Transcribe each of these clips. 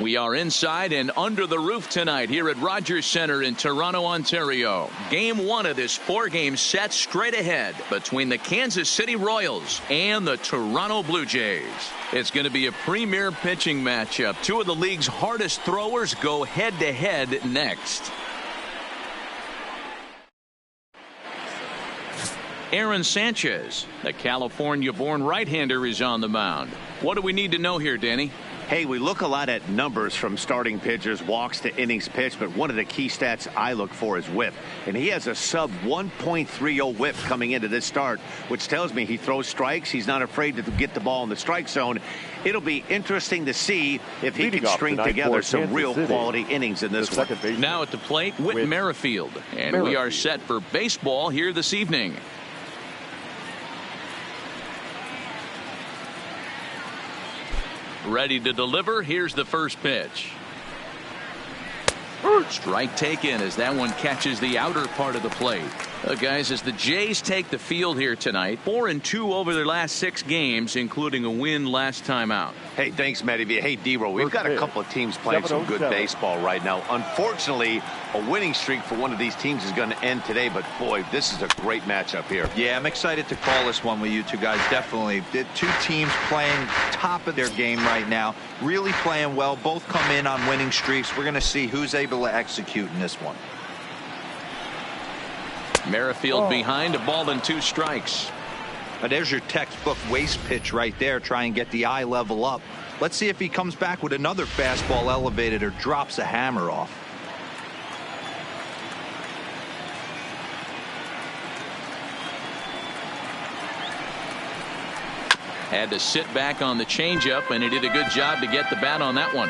We are inside and under the roof tonight here at Rogers Centre in Toronto, Ontario. Game 1 of this 4-game set straight ahead between the Kansas City Royals and the Toronto Blue Jays. It's going to be a premier pitching matchup. Two of the league's hardest throwers go head-to-head next. Aaron Sanchez, the California-born right-hander, is on the mound. What do we need to know here, Danny? Hey, we look a lot at numbers from starting pitchers, walks to innings pitched, but one of the key stats I look for is whip. And he has a sub 1.30 whip coming into this start, which tells me he throws strikes. He's not afraid to get the ball in the strike zone. It'll be interesting to see if he can string together some real quality innings in this one. Now at the plate, Whit Merrifield. And we are set for baseball here this evening. Ready to deliver. Here's the first pitch. Strike taken as that one catches the outer part of the plate. Guys, as the Jays take the field here tonight, 4-2 over their last 6 games, including a win last time out. Hey, thanks, Matty. Hey, D-Row, we've got a couple of teams playing some good baseball right now. Unfortunately, a winning streak for one of these teams is going to end today, but boy, this is a great matchup here. Yeah, I'm excited to call this one with you two guys. Definitely. The two teams playing top of their game right now, really playing well. Both come in on winning streaks. We're going to see who's able to execute in this one. Merrifield behind, a ball and 2 strikes. There's your textbook waste pitch right there. Try and get the eye level up. Let's see if he comes back with another fastball elevated or drops a hammer off. Had to sit back on the changeup, and he did a good job to get the bat on that one.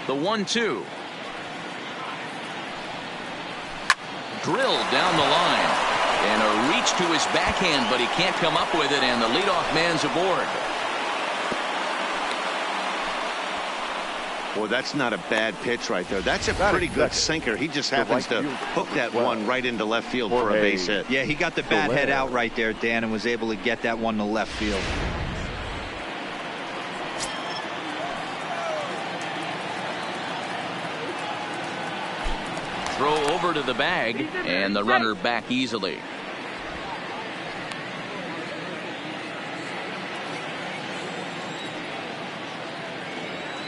The 1-2. Drilled down the line. And a reach to his backhand, but he can't come up with it, and the leadoff man's aboard. Boy, that's not a bad pitch right there. That's a pretty good sinker. He just happens to hook that one right into left field for a base hit. Yeah, he got the bat head out right there, Dan, and was able to get that one to left field. Throw over to the bag, and the runner back easily.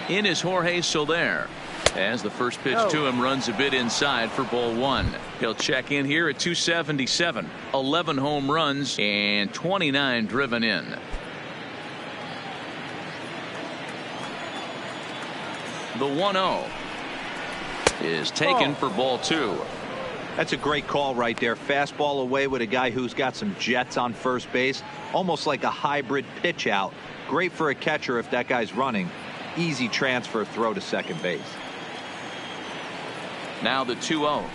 In is Jorge Soler, as the first pitch to him runs a bit inside for ball 1. He'll check in here at 277. 11 home runs and 29 driven in. The 1-0 is taken for ball 2. That's a great call right there. Fastball away with a guy who's got some jets on first base, almost like a hybrid pitch out. Great for a catcher if that guy's running. Easy transfer throw to second base. Now the 2-0.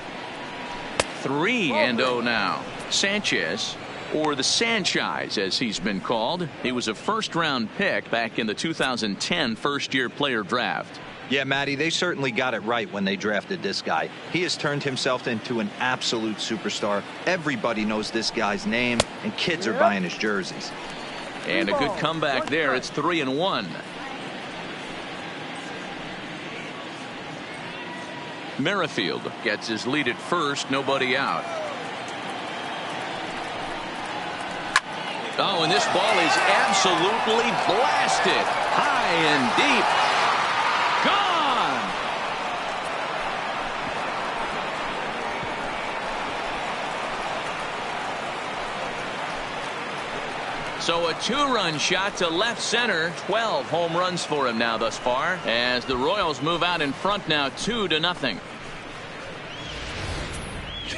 3-0 now. Sanchez, or the Sanchez as he's been called. He was a first-round pick back in the 2010 first-year player draft. Yeah, Matty, they certainly got it right when they drafted this guy. He has turned himself into an absolute superstar. Everybody knows this guy's name, and kids are buying his jerseys. And a good comeback there. It's 3-1. Merrifield gets his lead at first, nobody out. Oh, and this ball is absolutely blasted high and deep. Gone. So a 2-run shot to left center. 12 home runs for him now thus far, as the Royals move out in front now 2-0.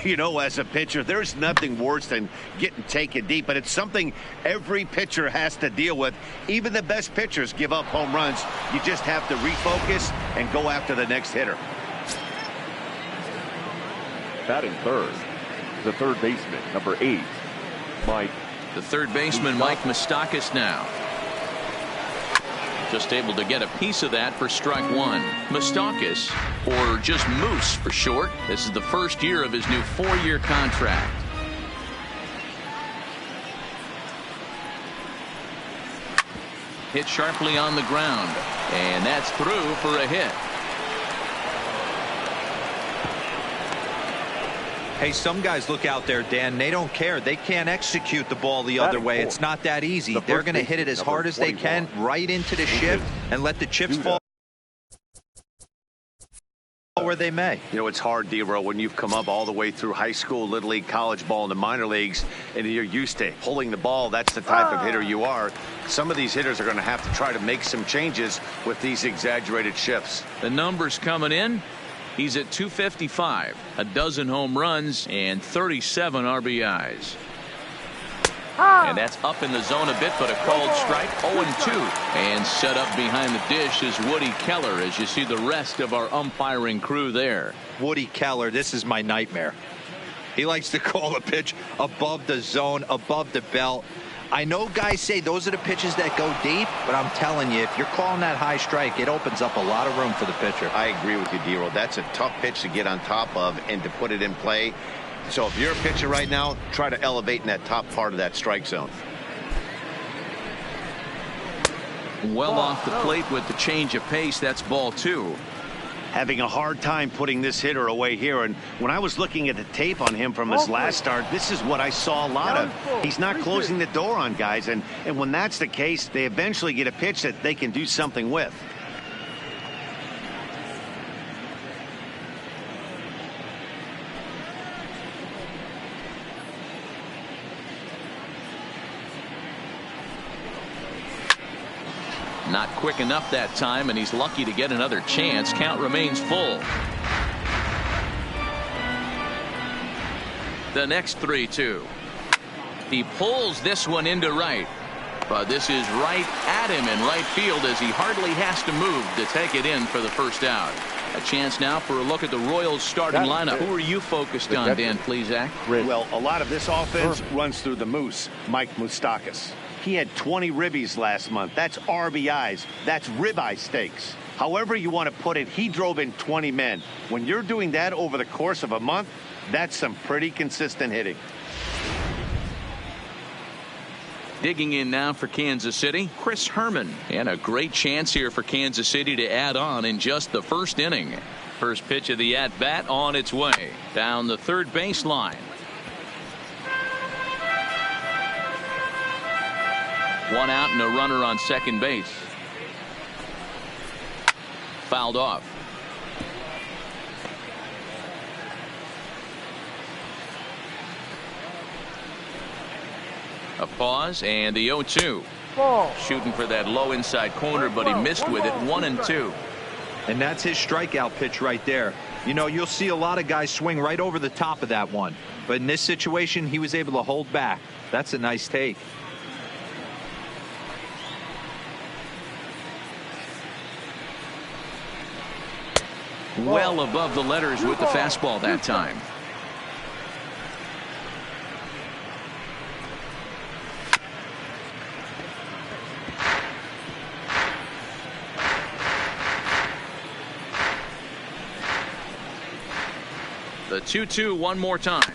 You know, as a pitcher, there's nothing worse than getting taken deep, but it's something every pitcher has to deal with. Even the best pitchers give up home runs. You just have to refocus and go after the next hitter. Batting third, the third baseman, number 8, Mike. The third baseman, Mike Moustakas, now. Just able to get a piece of that for strike 1. Moustakas, or just Moose for short. This is the first year of his new 4-year contract. Hit sharply on the ground, and that's through for a hit. Hey, some guys look out there, Dan. They don't care. They can't execute the ball the other way. It's not that easy. They're going to hit it as hard as they can right into the shift and let the chips fall where they may. You know, it's hard, D-Row, when you've come up all the way through high school, little league, college ball, and the minor leagues, and you're used to pulling the ball. That's the type of hitter you are. Some of these hitters are going to have to try to make some changes with these exaggerated shifts. The numbers coming in. He's at 255, a dozen home runs, and 37 RBIs. And that's up in the zone a bit, but a called strike, 0-2. And set up behind the dish is Woody Keller, as you see the rest of our umpiring crew there. Woody Keller, this is my nightmare. He likes to call a pitch above the zone, above the belt. I know guys say those are the pitches that go deep, but I'm telling you, if you're calling that high strike, it opens up a lot of room for the pitcher. I agree with you, D-Row. That's a tough pitch to get on top of and to put it in play. So if you're a pitcher right now, try to elevate in that top part of that strike zone. Well off the plate with the change of pace. That's ball 2. Having a hard time putting this hitter away here, and when I was looking at the tape on him from his last start, this is what I saw a lot of. He's not closing the door on guys, and when that's the case, they eventually get a pitch that they can do something with. Not quick enough that time, and he's lucky to get another chance. Count remains full. The next 3-2. He pulls this one into right, but this is right at him in right field as he hardly has to move to take it in for the first out. A chance now for a look at the Royals starting lineup. Who are you focused on, Dan Plesac? Well, a lot of this offense runs through the Moose, Mike Moustakas. He had 20 ribbies last month. That's RBIs. That's ribeye steaks. However you want to put it, he drove in 20 men. When you're doing that over the course of a month, that's some pretty consistent hitting. Digging in now for Kansas City, Chris Herman. And a great chance here for Kansas City to add on in just the first inning. First pitch of the at-bat on its way. Down the third baseline. One out and a runner on second base. Fouled off. A pause and the 0-2. Shooting for that low inside corner, but he missed with it. 1-2. And that's his strikeout pitch right there. You know, you'll see a lot of guys swing right over the top of that one. But in this situation, he was able to hold back. That's a nice take. Well above the letters with the fastball that time. The 2-2 one more time.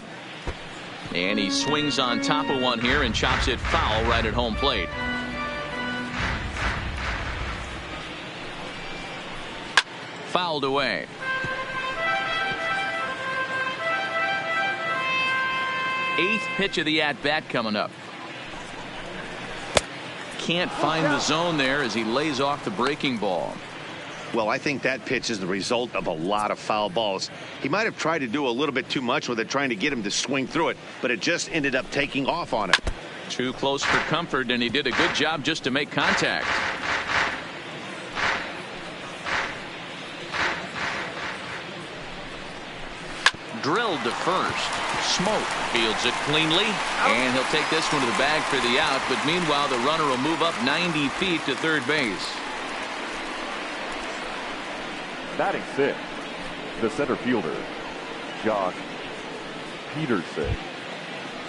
And he swings on top of one here and chops it foul right at home plate. Fouled away. Eighth pitch of the at-bat coming up. Can't find the zone there as he lays off the breaking ball. Well, I think that pitch is the result of a lot of foul balls. He might have tried to do a little bit too much with it, trying to get him to swing through it, but it just ended up taking off on it. Too close for comfort, and he did a good job just to make contact. Drilled to first. Smoke fields it cleanly, and he'll take this one to the bag for the out, but meanwhile the runner will move up 90 feet to third base. Batting sixth, the center fielder, Joc Pederson.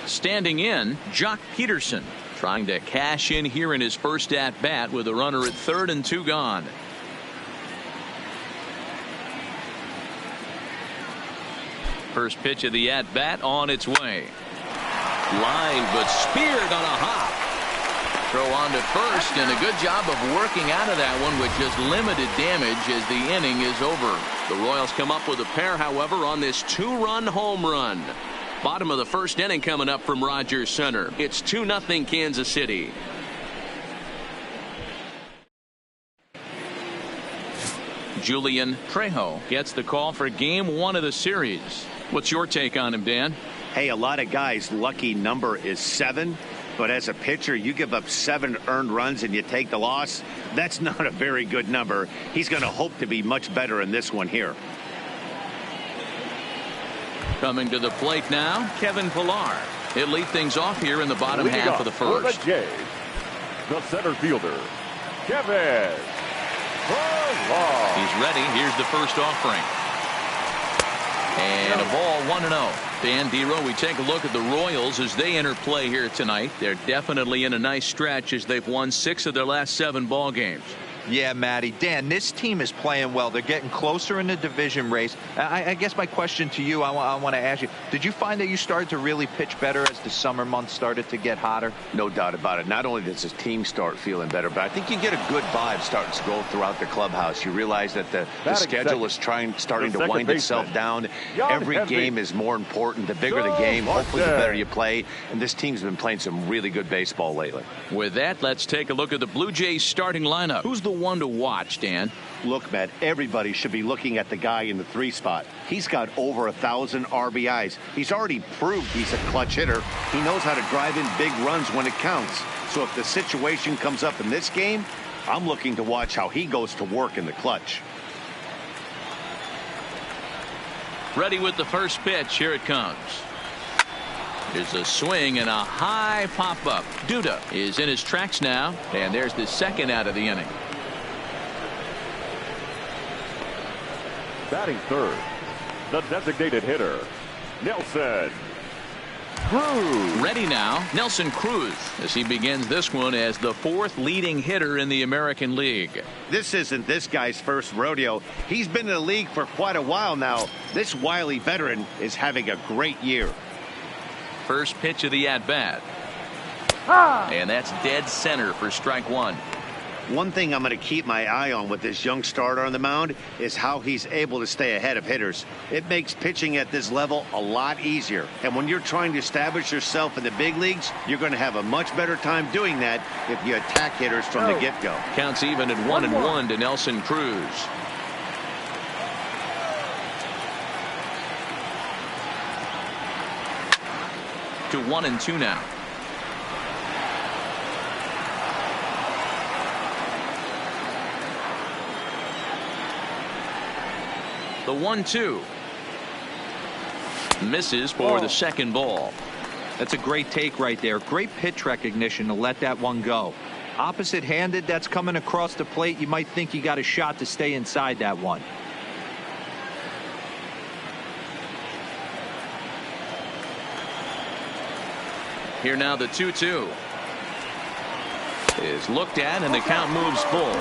Standing in, Joc Pederson, trying to cash in here in his first at-bat with a runner at third and 2 gone. First pitch of the at-bat on its way. Line, but speared on a hop. throw on to first, and a good job of working out of that one with just limited damage as the inning is over. The Royals come up with a pair, however, on this 2-run home run. Bottom of the first inning coming up from Rogers Center. It's 2-0 Kansas City. Julian Trejo gets the call for game 1 of the series. What's your take on him, Dan? Hey, a lot of guys' lucky number is 7. But as a pitcher, you give up 7 earned runs and you take the loss. That's not a very good number. He's going to hope to be much better in this one here. Coming to the plate now, Kevin Pillar. He'll lead things off here in the bottom half of the first. For the Jays, the center fielder, Kevin Pillar. He's ready. Here's the first offering. And a ball 1-0. Dan Dero, we take a look at the Royals as they enter play here tonight. They're definitely in a nice stretch as they've won 6 of their last 7 ball games. Yeah, Matty. Dan, this team is playing well. They're getting closer in the division race. I guess my question to you, I want to ask you, did you find that you started to really pitch better as the summer months started to get hotter? No doubt about it. Not only does his team start feeling better, but I think you get a good vibe starting to go throughout the clubhouse. You realize that the schedule is starting to wind itself down. Every game is more important. The bigger the game, hopefully the better you play. And this team's been playing some really good baseball lately. With that, let's take a look at the Blue Jays starting lineup. Who's the one to watch, Dan? Look, Matt, everybody should be looking at the guy in the 3 spot. He's got over 1,000 RBIs. He's already proved he's a clutch hitter. He knows how to drive in big runs when it counts. So if the situation comes up in this game, I'm looking to watch how he goes to work in the clutch. Ready with the first pitch. Here it comes. There's a swing and a high pop-up. Duda is in his tracks now, and there's the second out of the inning. Batting third, the designated hitter, Nelson Cruz. Ready now, Nelson Cruz, as he begins this one as the 4th leading hitter in the American League. This isn't this guy's first rodeo. He's been in the league for quite a while now. This wily veteran is having a great year. First pitch of the at-bat. And that's dead center for strike 1. One thing I'm going to keep my eye on with this young starter on the mound is how he's able to stay ahead of hitters. It makes pitching at this level a lot easier. And when you're trying to establish yourself in the big leagues, you're going to have a much better time doing that if you attack hitters from the get-go. Counts even at 1-1 to Nelson Cruz. To 1-2 now. The 1-2 misses for the second ball. That's a great take right there. Great pitch recognition to let that one go. Opposite handed, that's coming across the plate. You might think you got a shot to stay inside that one. Here now the 2-2 is looked at and the count moves full.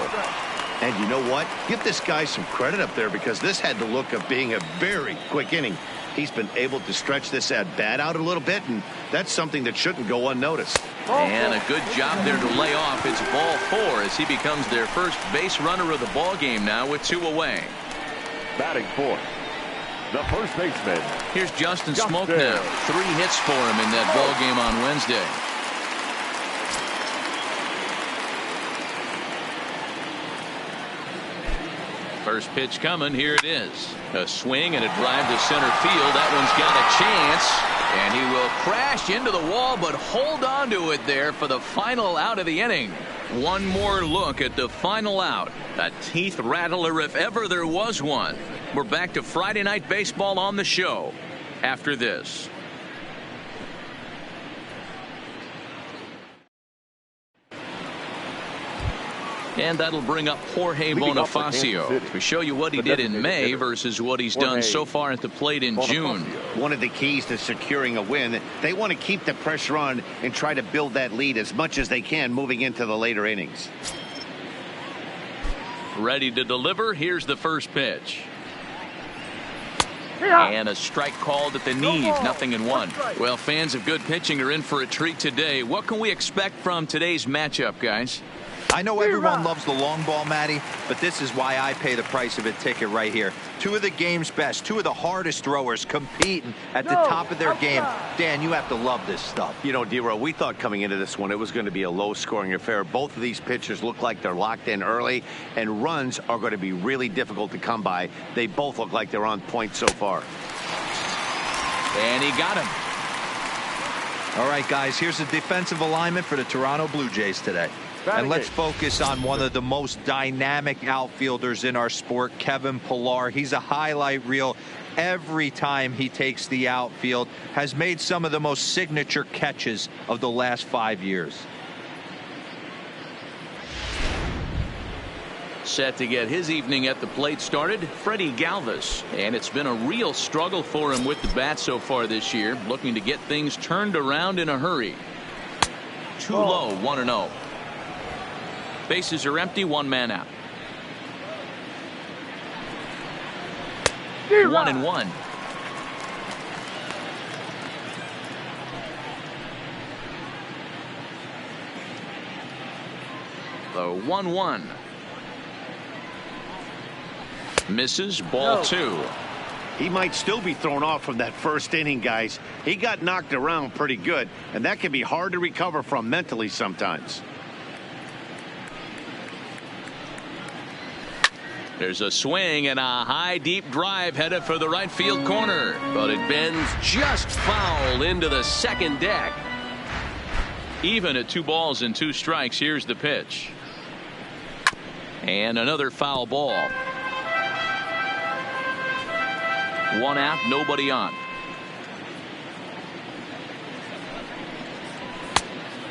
And you know what? Give this guy some credit up there because this had the look of being a very quick inning. He's been able to stretch this at bat out a little bit, and that's something that shouldn't go unnoticed. And a good job there to lay off. It's ball 4 as he becomes their first base runner of the ball game now with 2 away. Batting fourth, the first baseman. Here's Justin Smoke now. 3 hits for him in that ball game on Wednesday. First pitch coming. Here it is. A swing and a drive to center field. That one's got a chance. And he will crash into the wall, but hold on to it there for the final out of the inning. One more look at the final out. A teeth rattler if ever there was one. We're back to Friday Night Baseball on the show after this. And that'll bring up Jorge Bonifacio to show you what he did in May versus what he's done so far at the plate in June. One of the keys to securing a win, they want to keep the pressure on and try to build that lead as much as they can moving into the later innings. Ready to deliver. Here's the first pitch. And a strike called at the knees, 0-1. Well, fans of good pitching are in for a treat today. What can we expect from today's matchup, guys? I know everyone loves the long ball, Matty, but this is why I pay the price of a ticket right here. Two of the game's best, two of the hardest throwers competing at the top of their game. Dan, you have to love this stuff. You know, D-Row, we thought coming into this one it was going to be a low-scoring affair. Both of these pitchers look like they're locked in early, and runs are going to be really difficult to come by. They both look like they're on point so far. And he got him. All right, guys, here's the defensive alignment for the Toronto Blue Jays today. And let's focus on one of the most dynamic outfielders in our sport, Kevin Pillar. He's a highlight reel every time he takes the outfield, has made some of the most signature catches of the last 5 years. Set to get his evening at the plate started, Freddie Galvis. And it's been a real struggle for him with the bat so far this year, looking to get things turned around in a hurry. Too low, 1-0. Bases are empty, one man out. 1-1. The 1-1. Misses, ball 2. He might still be thrown off from that first inning, guys. He got knocked around pretty good, and that can be hard to recover from mentally sometimes. There's a swing and a high deep drive headed for the right field corner, but it bends just foul into the second deck. Even at 2 balls and 2 strikes. Here's the pitch, and another foul ball. 1 out, nobody on.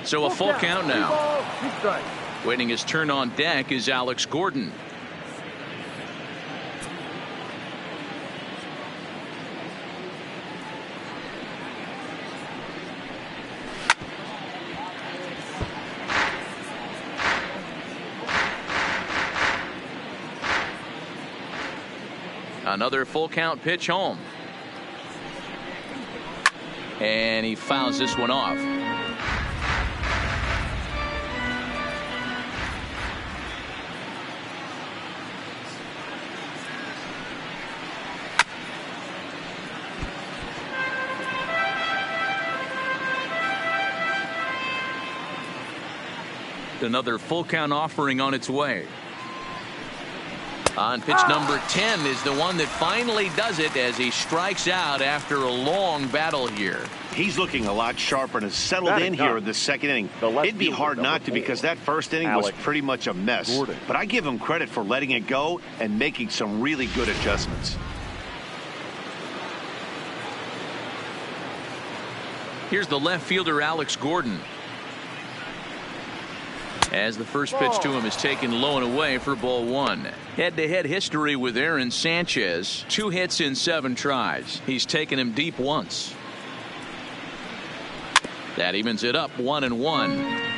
So a full count now. Waiting his turn on deck is Alex Gordon. Another full count pitch home. And he fouls this one off. Another full count offering on its way. On pitch number 10 is the one that finally does it as he strikes out after a long battle here. He's looking a lot sharper and has settled in here in the second inning. It'd be hard not to, because that first inning was pretty much a mess. But I give him credit for letting it go and making some really good adjustments. Here's the left fielder, Alex Gordon, as the first pitch to him is taken low and away for ball 1. Head-to-head history with Aaron Sanchez. 2 hits in 7 tries. He's taken him deep once. That evens it up, 1-1.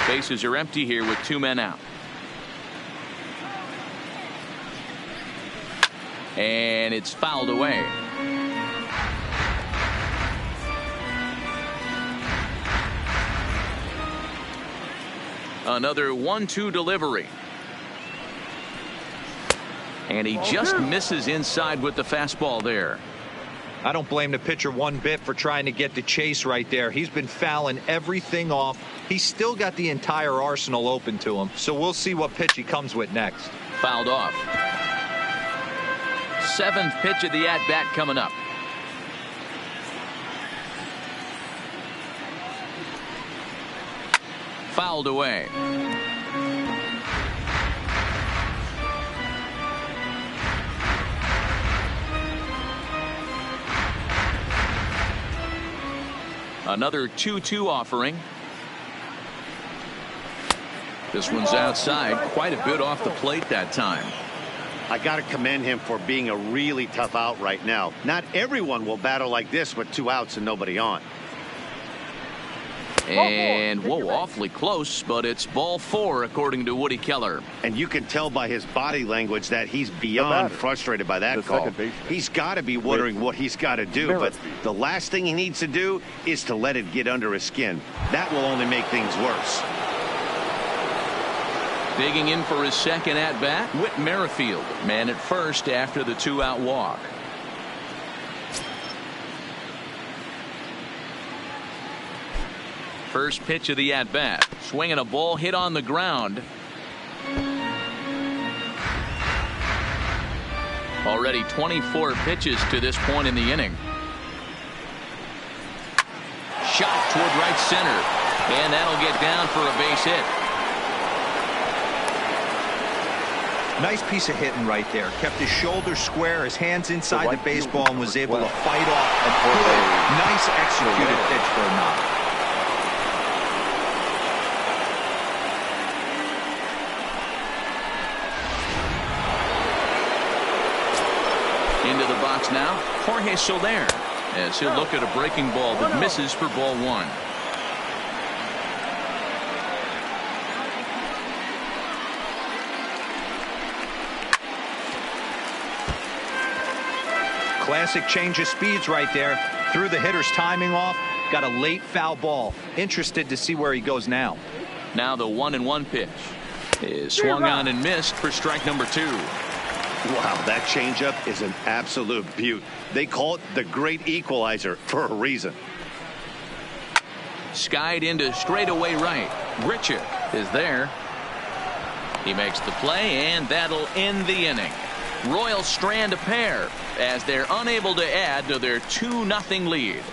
Bases are empty here with 2 men out. And it's fouled away. Another 1-2 delivery. And he just misses inside with the fastball there. I don't blame the pitcher one bit for trying to get the chase right there. He's been fouling everything off. He's still got the entire arsenal open to him. So we'll see what pitch he comes with next. Fouled off. 7th pitch of the at-bat coming up. Fouled away. Another 2-2 offering. This one's outside, quite a bit off the plate that time. I got to commend him for being a really tough out right now. Not everyone will battle like this with 2 outs and nobody on. And, whoa, awfully close, but it's ball 4, according to Woody Keller. And you can tell by his body language that he's beyond frustrated by that call. He's got to be wondering what he's got to do, but the last thing he needs to do is to let it get under his skin. That will only make things worse. Digging in for his second at-bat, Whit Merrifield, man at first after the 2-out walk. First pitch of the at-bat. Swinging a ball hit on the ground. Already 24 pitches to this point in the inning. Shot toward right center. And that'll get down for a base hit. Nice piece of hitting right there. Kept his shoulders square, his hands inside the baseball, and was able to fight off a good, nice executed pitch for a knock. Into the box now, Jorge Soler, as he'll look at a breaking ball that misses for ball 1. Classic change of speeds right there. Threw the hitter's timing off. Got a late foul ball. Interested to see where he goes now. Now the 1-1 pitch is swung on and missed for strike number 2. Wow, that changeup is an absolute beaut. They call it the great equalizer for a reason. Skied into straightaway right. Grichuk is there. He makes the play, and that'll end the inning. Royals strand a pair as they're unable to add to their 2-0 lead.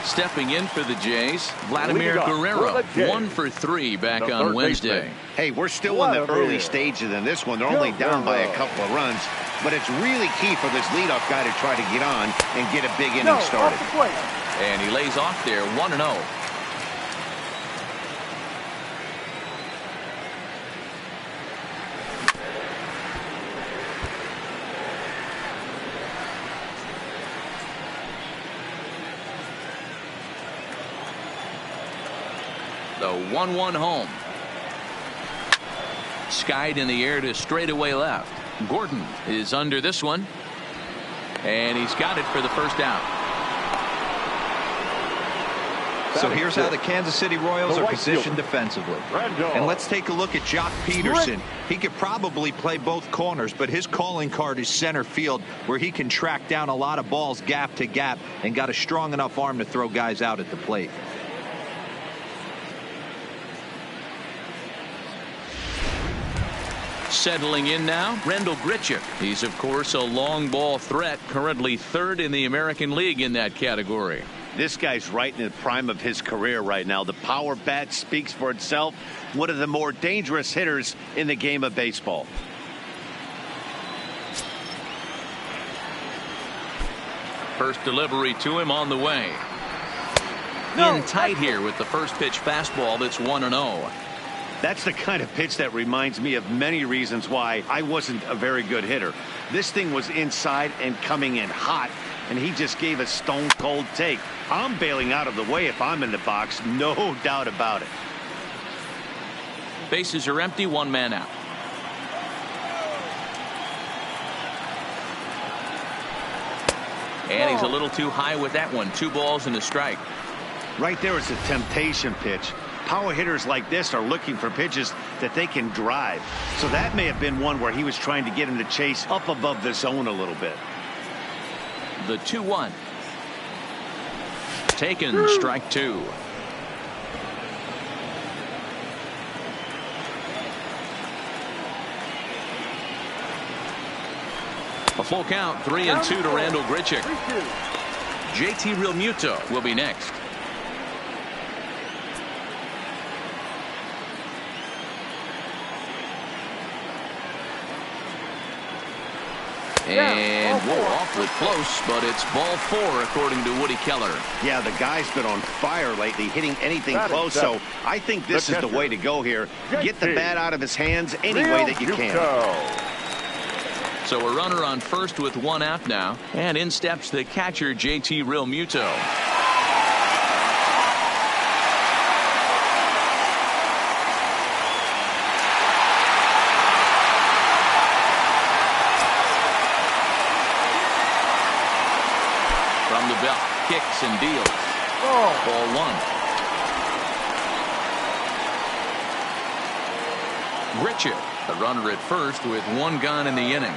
Stepping in for the Jays, Vladimir Guerrero, 1 for 3 back on Wednesday. Hey, we're still in the early stages in this one. They're only down by a couple of runs, but it's really key for this leadoff guy to try to get on and get a big inning started. And he lays off there, 1-0. The 1-1 home. Skied in the air to straightaway left. Gordon is under this one. And he's got it for the first out. So here's how the Kansas City Royals are positioned defensively. And let's take a look at Jock Peterson. He could probably play both corners, but his calling card is center field, where he can track down a lot of balls gap to gap and got a strong enough arm to throw guys out at the plate. Settling in now, Randal Grichuk. He's, of course, a long ball threat, currently 3rd in the American League in that category. This guy's right in the prime of his career right now. The power bat speaks for itself. One of the more dangerous hitters in the game of baseball. First delivery to him on the way. In tight here with the first pitch fastball that's 1-0. That's the kind of pitch that reminds me of many reasons why I wasn't a very good hitter. This thing was inside and coming in hot, and he just gave a stone cold take. I'm bailing out of the way if I'm in the box, no doubt about it. Bases are empty, 1 man out. And he's a little too high with that one. 2 balls and a strike. Right there is a temptation pitch. Power hitters like this are looking for pitches that they can drive. So that may have been one where he was trying to get him to chase up above the zone a little bit. The 2-1. Taken, strike 2. A full count, 3-2 to Randal Grichuk. JT Realmuto will be next. And whoa, awfully close, but it's ball 4 according to Woody Keller. Yeah, the guy's been on fire lately, hitting anything close, so I think this is the way to go here. Get the bat out of his hands any way that you can. So a runner on first with 1 out now, and in steps the catcher, JT Realmuto. From the belt, kicks and deals. Ball 1. Richard, the runner at first with 1 gone in the inning.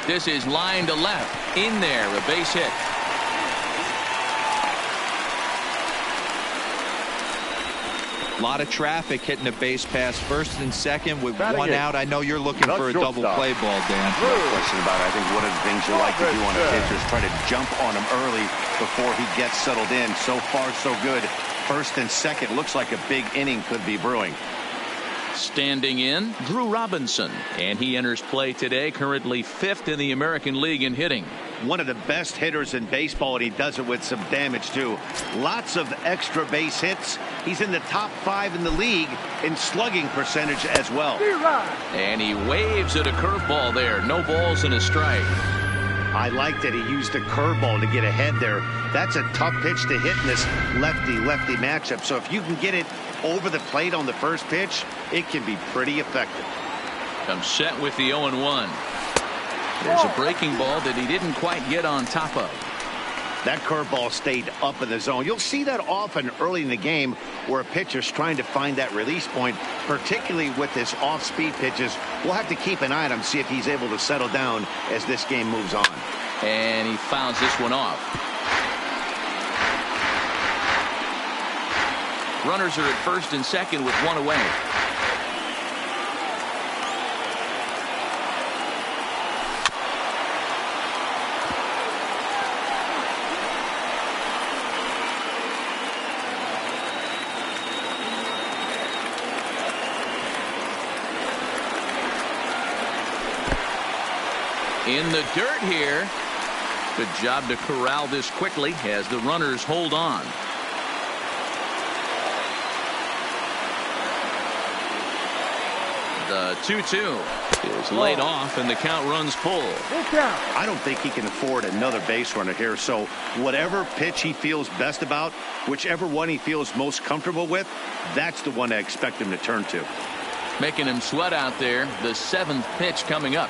This is line to left. In there, a base hit. A lot of traffic hitting a base pass first and second with 1 out. I know you're looking for a double play ball, Dan. No question about it. I think one of the things you like to do on a pitcher is try to jump on him early before he gets settled in. So far, so good. First and second, looks like a big inning could be brewing. Standing in, Drew Robinson, and he enters play today, currently 5th in the American League in hitting. One of the best hitters in baseball, and he does it with some damage too. Lots of extra base hits. He's in the top 5 in the league in slugging percentage as well. And he waves at a curveball there. No balls and a strike. I like that he used the curveball to get ahead there. That's a tough pitch to hit in this lefty-lefty matchup. So if you can get it over the plate on the first pitch, it can be pretty effective. I'm set with the 0-1. There's a breaking ball that he didn't quite get on top of. That curveball stayed up in the zone. You'll see that often early in the game where a pitcher's trying to find that release point, particularly with his off-speed pitches. We'll have to keep an eye on him, see if he's able to settle down as this game moves on. And he fouls this one off. Runners are at first and second with 1 away. In the dirt here. Good job to corral this quickly as the runners hold on. The 2-2 is laid off and the count runs full. I don't think he can afford another base runner here, so whatever pitch he feels best about, whichever one he feels most comfortable with, that's the one I expect him to turn to. Making him sweat out there. The 7th pitch coming up.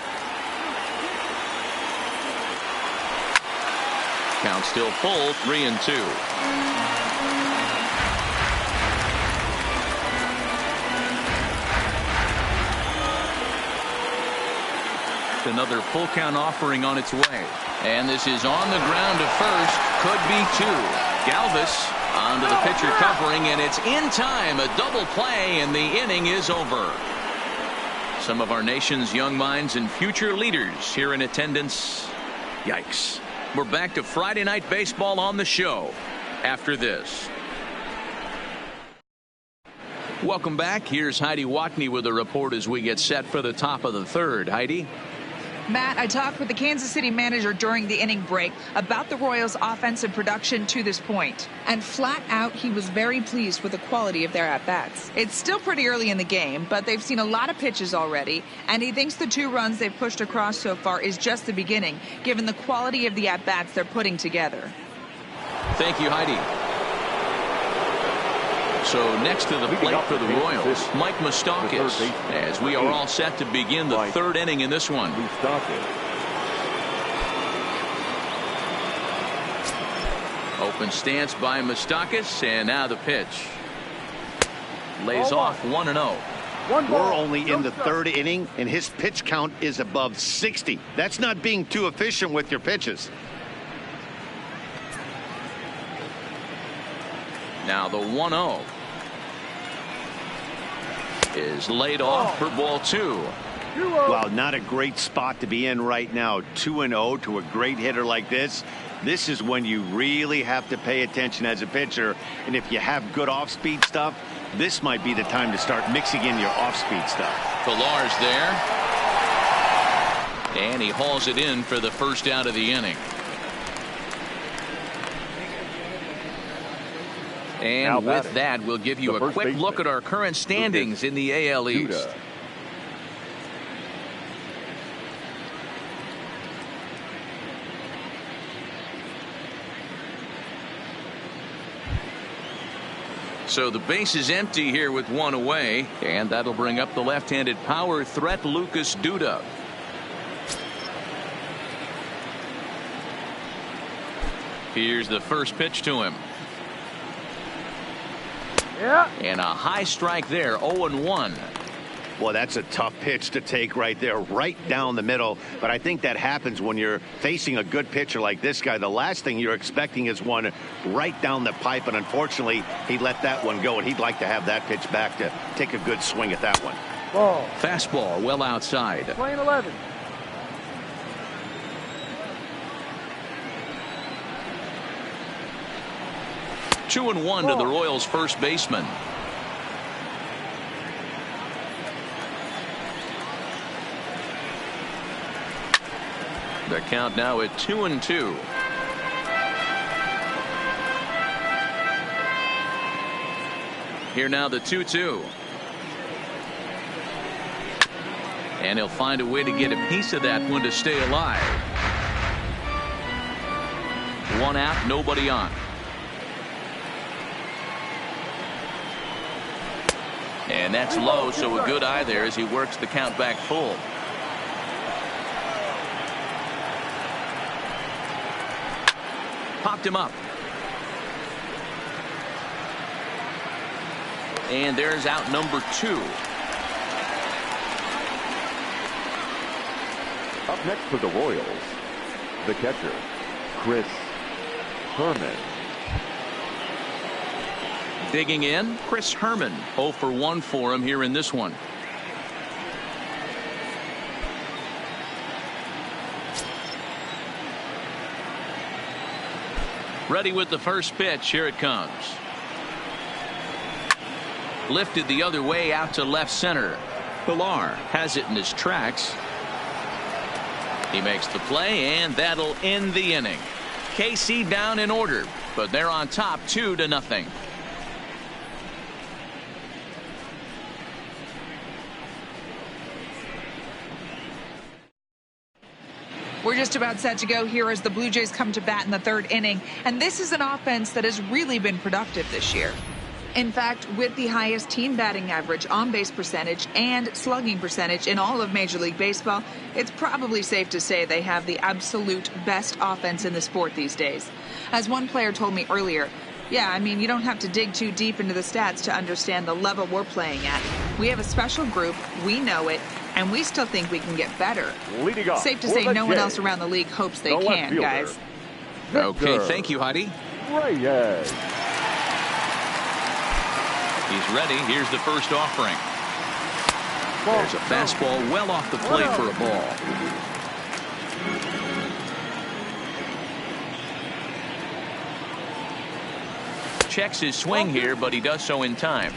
Count still full, 3-2. Another full count offering on its way. And this is on the ground to first. Could be 2. Galvis onto the pitcher covering, and it's in time. A double play, and the inning is over. Some of our nation's young minds and future leaders here in attendance. Yikes. We're back to Friday Night Baseball on the show after this. Welcome back. Here's Heidi Watney with a report as we get set for the top of the 3rd. Heidi? Matt, I talked with the Kansas City manager during the inning break about the Royals' offensive production to this point. And flat out, he was very pleased with the quality of their at-bats. It's still pretty early in the game, but they've seen a lot of pitches already, and he thinks the 2 runs they've pushed across so far is just the beginning, given the quality of the at-bats they're putting together. Thank you, Heidi. So next to the plate for the Royals, Mike Moustakas, as we are all set to begin the 3rd inning in this one. Open stance by Moustakas, and now the pitch. Lays off 1-0. We're only in the 3rd inning, and his pitch count is above 60. That's not being too efficient with your pitches. Now the 1-0 is laid off for ball 2. Well, not a great spot to be in right now. 2-0 to a great hitter like this. This is when you really have to pay attention as a pitcher. And if you have good off-speed stuff, This might be the time to start mixing in your off-speed stuff. Pilar's there. And he hauls it in for the first out of the inning. And with that, we'll give you a quick look at our current standings in the AL East. So the base is empty here with one away, and that'll bring up the left-handed power threat Lucas Duda. Here's the first pitch to him. Yeah. And a high strike there, 0-1. Well, that's a tough pitch to take right there, right down the middle. But I think that happens when you're facing a good pitcher like this guy. The last thing you're expecting is one right down the pipe. And unfortunately, he let that one go. And he'd like to have that pitch back to take a good swing at that one. Ball. Fastball well outside. Playing 11. Two and one to the Royals first baseman. The count now at 2-2. Here now the 2-2. And he'll find a way to get a piece of that one to stay alive. One out, nobody on. And that's low, so a good eye there as he works the count back full. Popped him up. And there's out number 2. Up next for the Royals, the catcher, Chris Herman. Digging in, Chris Herman. 0 for 1 for him here in this one. Ready with the first pitch. Here it comes. Lifted the other way out to left center. Pilar has it in his tracks. He makes the play, and that'll end the inning. KC down in order, but they're on top 2-0. We're just about set to go here as the Blue Jays come to bat in the third inning. And this is an offense that has really been productive this year. In fact, with the highest team batting average, on-base percentage, and slugging percentage in all of Major League Baseball, it's probably safe to say they have the absolute best offense in the sport these days. As one player told me earlier, yeah, I mean, you don't have to dig too deep into the stats to understand the level we're playing at. We have a special group, we know it, and we still think we can get better. Leading off safe to say no one else around the league hopes they can, guys. Okay, thank you, Heidi. Reyes. He's ready. Here's the first offering. There's a fastball well off the plate for a ball. Checks his swing here, but he does so in time.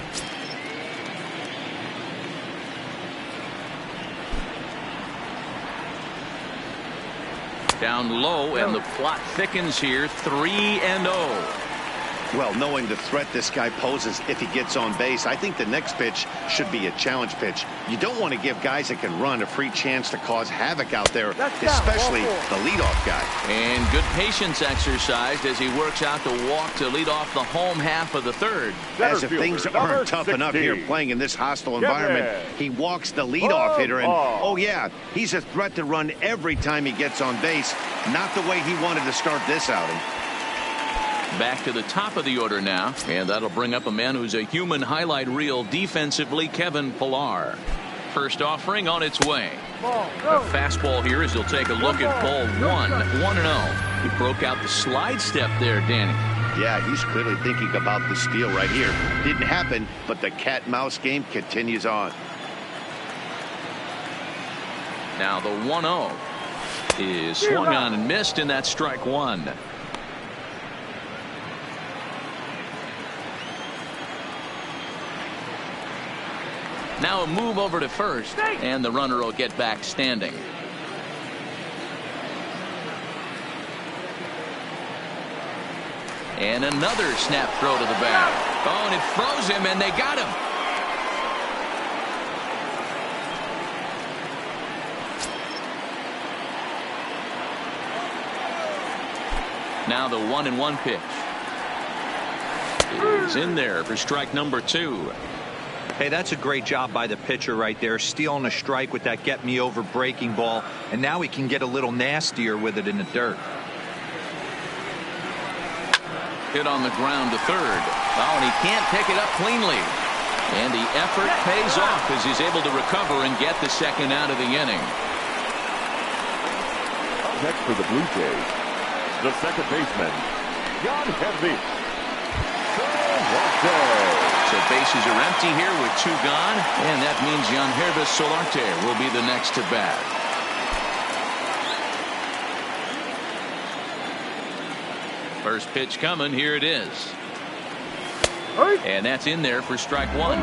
Down low, and the plot thickens here. 3-0. Well, knowing the threat this guy poses if he gets on base, I think the next pitch should be a challenge pitch. You don't want to give guys that can run a free chance to cause havoc out there, especially the leadoff guy. And good patience exercised as he works out the walk to lead off the home half of the third. As if things aren't tough enough here playing in this hostile environment, he walks the leadoff hitter, and oh yeah, he's a threat to run every time he gets on base. Not the way he wanted to start this outing. Back to the top of the order now, and that'll bring up a man who's a human highlight reel defensively, Kevin Pilar. First offering on its way. A fastball here as he'll take a look at ball 1-0. He broke out the slide step there, Danny. Yeah, he's clearly thinking about the steal right here. Didn't happen, but the cat-mouse game continues on. Now the 1-0 is swung on and missed, and that's strike one. Now a move over to first, and the runner will get back standing. And another snap throw to the bag. Oh, and it froze him, and they got him. Now the 1-1 pitch is in there for strike number 2. Hey, that's a great job by the pitcher right there, stealing a strike with that get me over breaking ball, and now he can get a little nastier with it in the dirt. Hit on the ground to third. Oh, and he can't pick it up cleanly. And the effort pays off as he's able to recover and get the second out of the inning. Next for the Blue Jays, the second baseman, Jan Hervey. So bases are empty here with 2 gone, and that means Yangervis Solarte will be the next to bat. First pitch coming. Here it is. And that's in there for strike 1.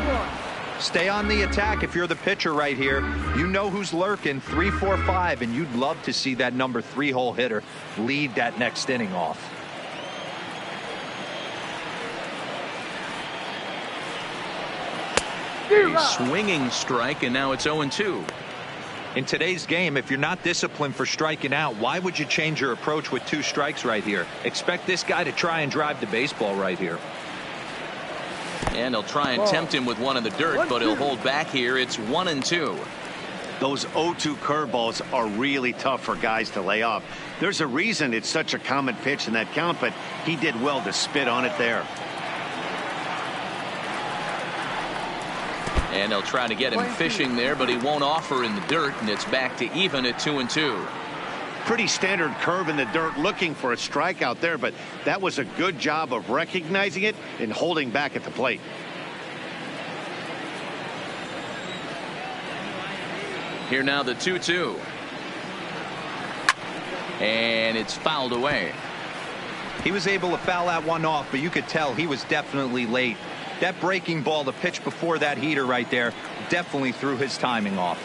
Stay on the attack if you're the pitcher right here. You know who's lurking, 3, 4, 5, and you'd love to see that number 3 hole hitter lead that next inning off. A swinging strike, and now it's 0-2. In today's game, if you're not disciplined for striking out, why would you change your approach with 2 strikes right here? Expect this guy to try and drive the baseball right here. And he'll try and tempt him with one in the dirt, but he'll hold back here. It's 1-2. Those 0-2 curveballs are really tough for guys to lay off. There's a reason it's such a common pitch in that count, but he did well to spit on it there. And they'll try to get him fishing there, but he won't offer in the dirt, and it's back to even at 2-2. Pretty standard curve in the dirt, looking for a strikeout there, but that was a good job of recognizing it and holding back at the plate. Here now the 2-2. And it's fouled away. He was able to foul that one off, but you could tell he was definitely late. That breaking ball, the pitch before that heater right there, definitely threw his timing off.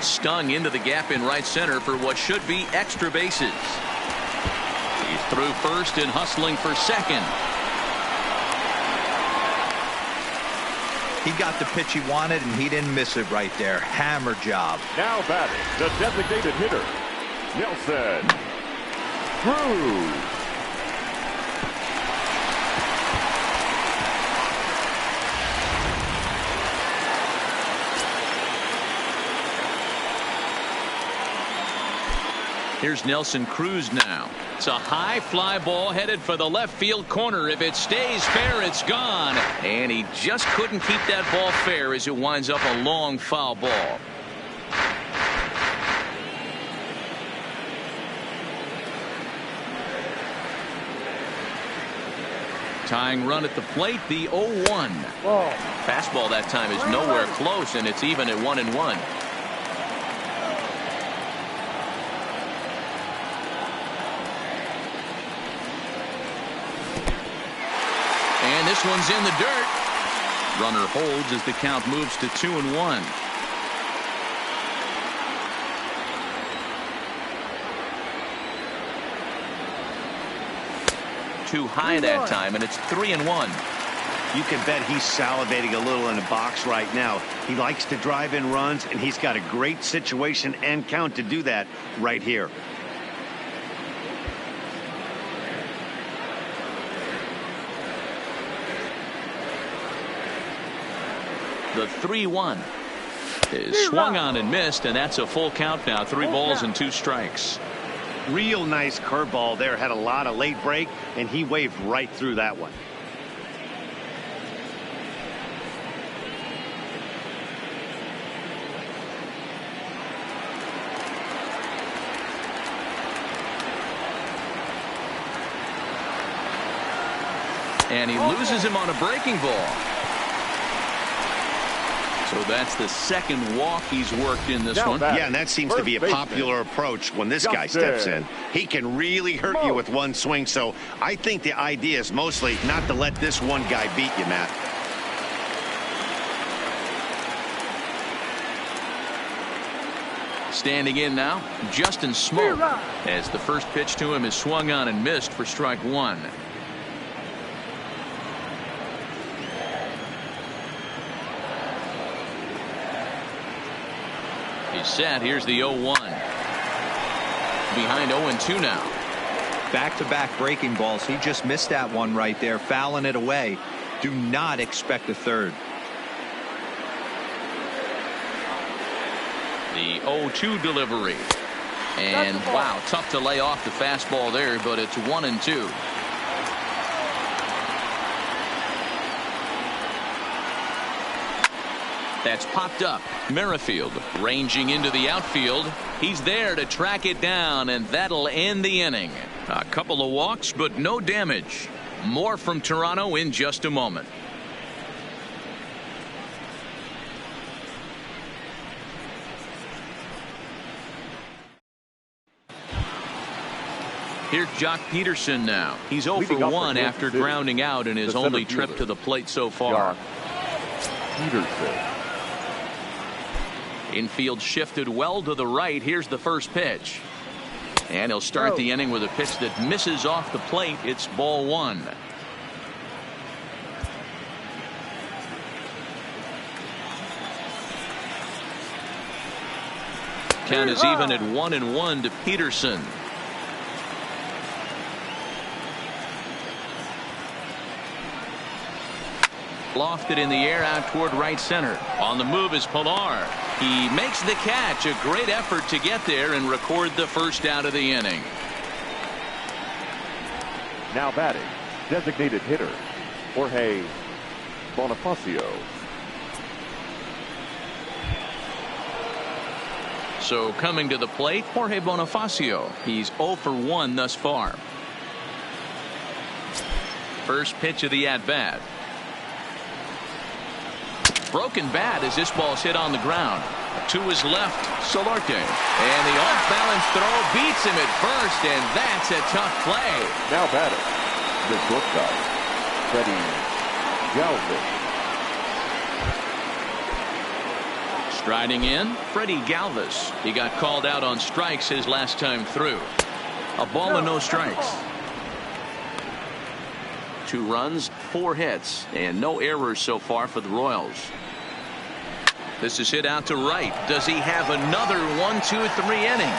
Stung into the gap in right center for what should be extra bases. He's through first and hustling for second. He got the pitch he wanted, and he didn't miss it right there. Hammer job. Now batting, the designated hitter, Nelson Cruz. Here's Nelson Cruz now. It's a high fly ball headed for the left field corner. If it stays fair, it's gone. And he just couldn't keep that ball fair as it winds up a long foul ball. Tying run at the plate, the 0-1. Fastball that time is nowhere close, and it's even at 1-1. And this one's in the dirt. Runner holds as the count moves to 2-1. Too high that time, and it's 3-1. You can bet he's salivating a little in the box right now. He likes to drive in runs, and he's got a great situation and count to do that right here. The 3-1 is swung on and missed, and that's a full count now. 3 balls and 2 strikes. Real nice curveball there. Had a lot of late break, and he waved right through that one. And he loses him on a breaking ball. So that's the second walk he's worked in this one. Yeah, and that seems to be a popular approach when this guy steps in. He can really hurt you with one swing, so I think the idea is mostly not to let this one guy beat you, Matt. Standing in now, Justin Smoke, as the first pitch to him is swung on and missed for strike one. He's set. Here's the 0-1. Behind 0-2 now. Back-to-back breaking balls. He just missed that one right there, fouling it away. Do not expect a third. The 0-2 delivery. And wow, tough to lay off the fastball there, but it's 1-2. That's popped up. Merrifield ranging into the outfield. He's there to track it down, and that'll end the inning. A couple of walks, but no damage. More from Toronto in just a moment. Here's Jock Peterson now. He's 0 for 1 after grounding out in his only trip to the plate so far. Jock Peterson. Infield shifted well to the right. Here's the first pitch. And he'll start the inning with a pitch that misses off the plate. It's ball one. Count is even at 1-1 to Peterson. Lofted in the air out toward right center. On the move is Pilar. He makes the catch. A great effort to get there and record the first out of the inning. Now batting, designated hitter, Jorge Bonifacio. So coming to the plate, Jorge Bonifacio. He's 0 for 1 thus far. First pitch of the at-bat. Broken bat as this ball's hit on the ground. To his left, Solarte. And the off-balance throw beats him at first, and that's a tough play. Now batting, the shortstop, Freddie Galvis. Striding in, Freddie Galvis. He got called out on strikes his last time through. A ball and no strikes. 2 runs, 4 hits, and no errors so far for the Royals. This is hit out to right. Does he have another 1-2-3 inning?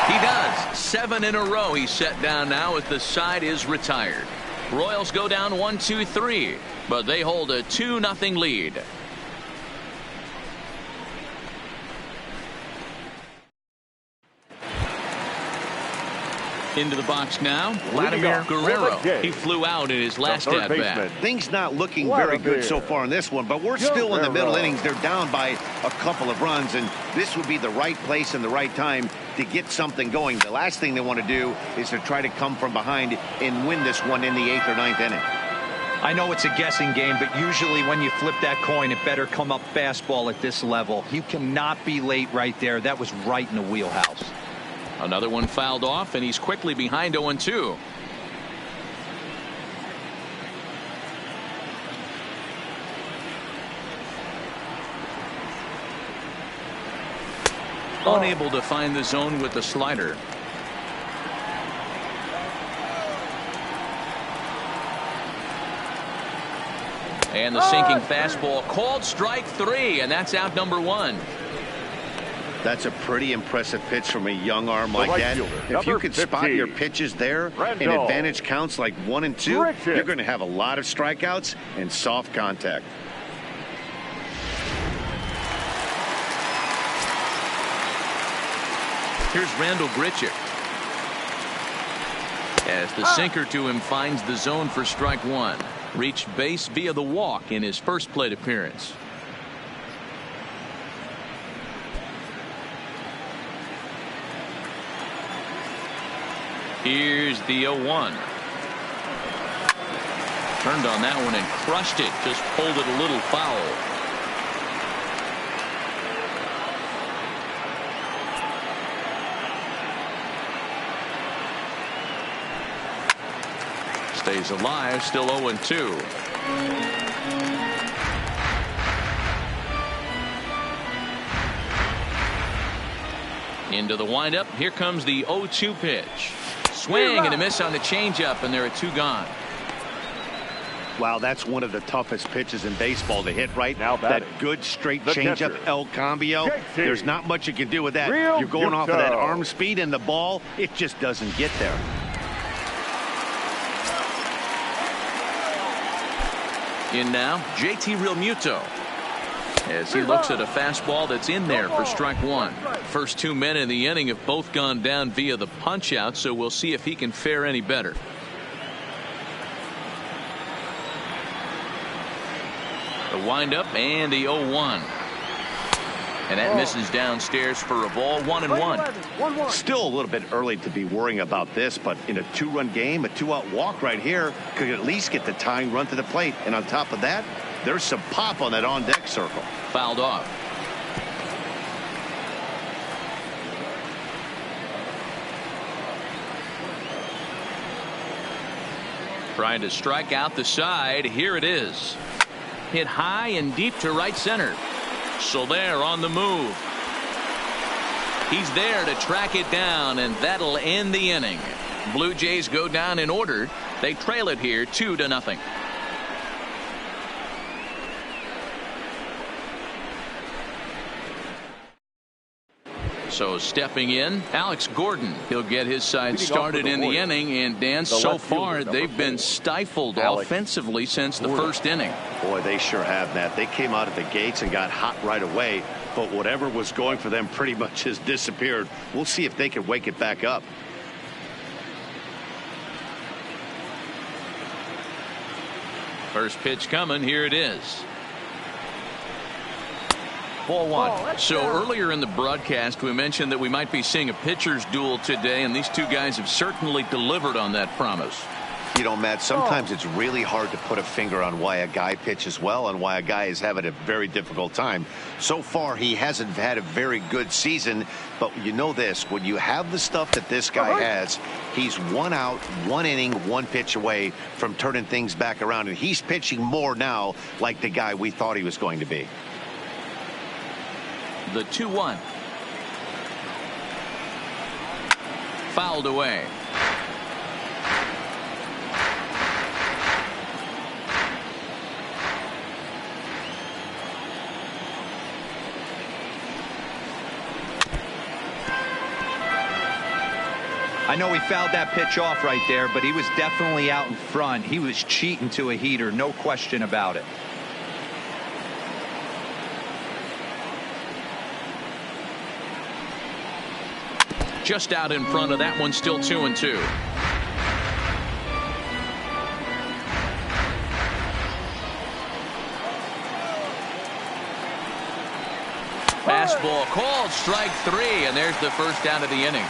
He does. 7 in a row he's set down now as the side is retired. Royals go down 1-2-3, but they hold a 2-0 lead. Into the box now, Vladimir Guerrero. He flew out in his last at-bat. Things not looking very good so far in this one, but we're still in the middle innings. They're down by a couple of runs, and this would be the right place and the right time to get something going. The last thing they want to do is to try to come from behind and win this one in the 8th or 9th inning. I know it's a guessing game, but usually when you flip that coin, it better come up fastball at this level. You cannot be late right there. That was right in the wheelhouse. Another one fouled off, and he's quickly behind 0-2. Unable to find the zone with the slider. And the sinking fastball called strike 3, and that's out number 1. That's a pretty impressive pitch from a young arm like that. If you could spot your pitches there in advantage counts like 1 and 2, you're going to have a lot of strikeouts and soft contact. Here's Randall Grichuk. As the sinker to him finds the zone for strike 1. Reached base via the walk in his first plate appearance. Here's the 0-1. Turned on that one and crushed it. Just pulled it a little foul. Stays alive, still 0-2. Into the windup. Here comes the 0-2 pitch. Swing and a miss on the changeup, and there are 2 gone. Wow, that's one of the toughest pitches in baseball to hit right now. That good straight changeup, El Cambio. There's not much you can do with that. You're going off of that arm speed, and the ball, it just doesn't get there. In now, JT Realmuto, as he looks at a fastball that's in there for strike 1. First 2 men in the inning have both gone down via the punch out, so we'll see if he can fare any better. The windup and the 0-1. And that misses downstairs for a ball. 1-1. Still a little bit early to be worrying about this, but in a 2-run game, a 2-out walk right here could at least get the tying run to the plate. And on top of that, there's some pop on that on-deck circle. Fouled off. Trying to strike out the side. Here it is. Hit high and deep to right center. Soler on the move. He's there to track it down, and that'll end the inning. Blue Jays go down in order. They trail it here 2-0. So stepping in, Alex Gordon. He'll get his side started in the inning. And Dan, so far they've been stifled offensively since the first inning. Boy, they sure have, Matt. They came out of the gates and got hot right away. But whatever was going for them pretty much has disappeared. We'll see if they can wake it back up. First pitch coming. Here it is. Ball 1. So earlier in the broadcast, we mentioned that we might be seeing a pitcher's duel today, and these 2 guys have certainly delivered on that promise. You know, Matt, sometimes it's really hard to put a finger on why a guy pitches well and why a guy is having a very difficult time. So far, he hasn't had a very good season, but you know this, when you have the stuff that this guy has, he's 1 out, 1 inning, 1 pitch away from turning things back around, and he's pitching more now like the guy we thought he was going to be. The 2-1. Fouled away. I know he fouled that pitch off right there, but he was definitely out in front. He was cheating to a heater, no question about it. Just out in front of that one, still 2-2. Fastball called, strike 3, and there's the first out of the inning.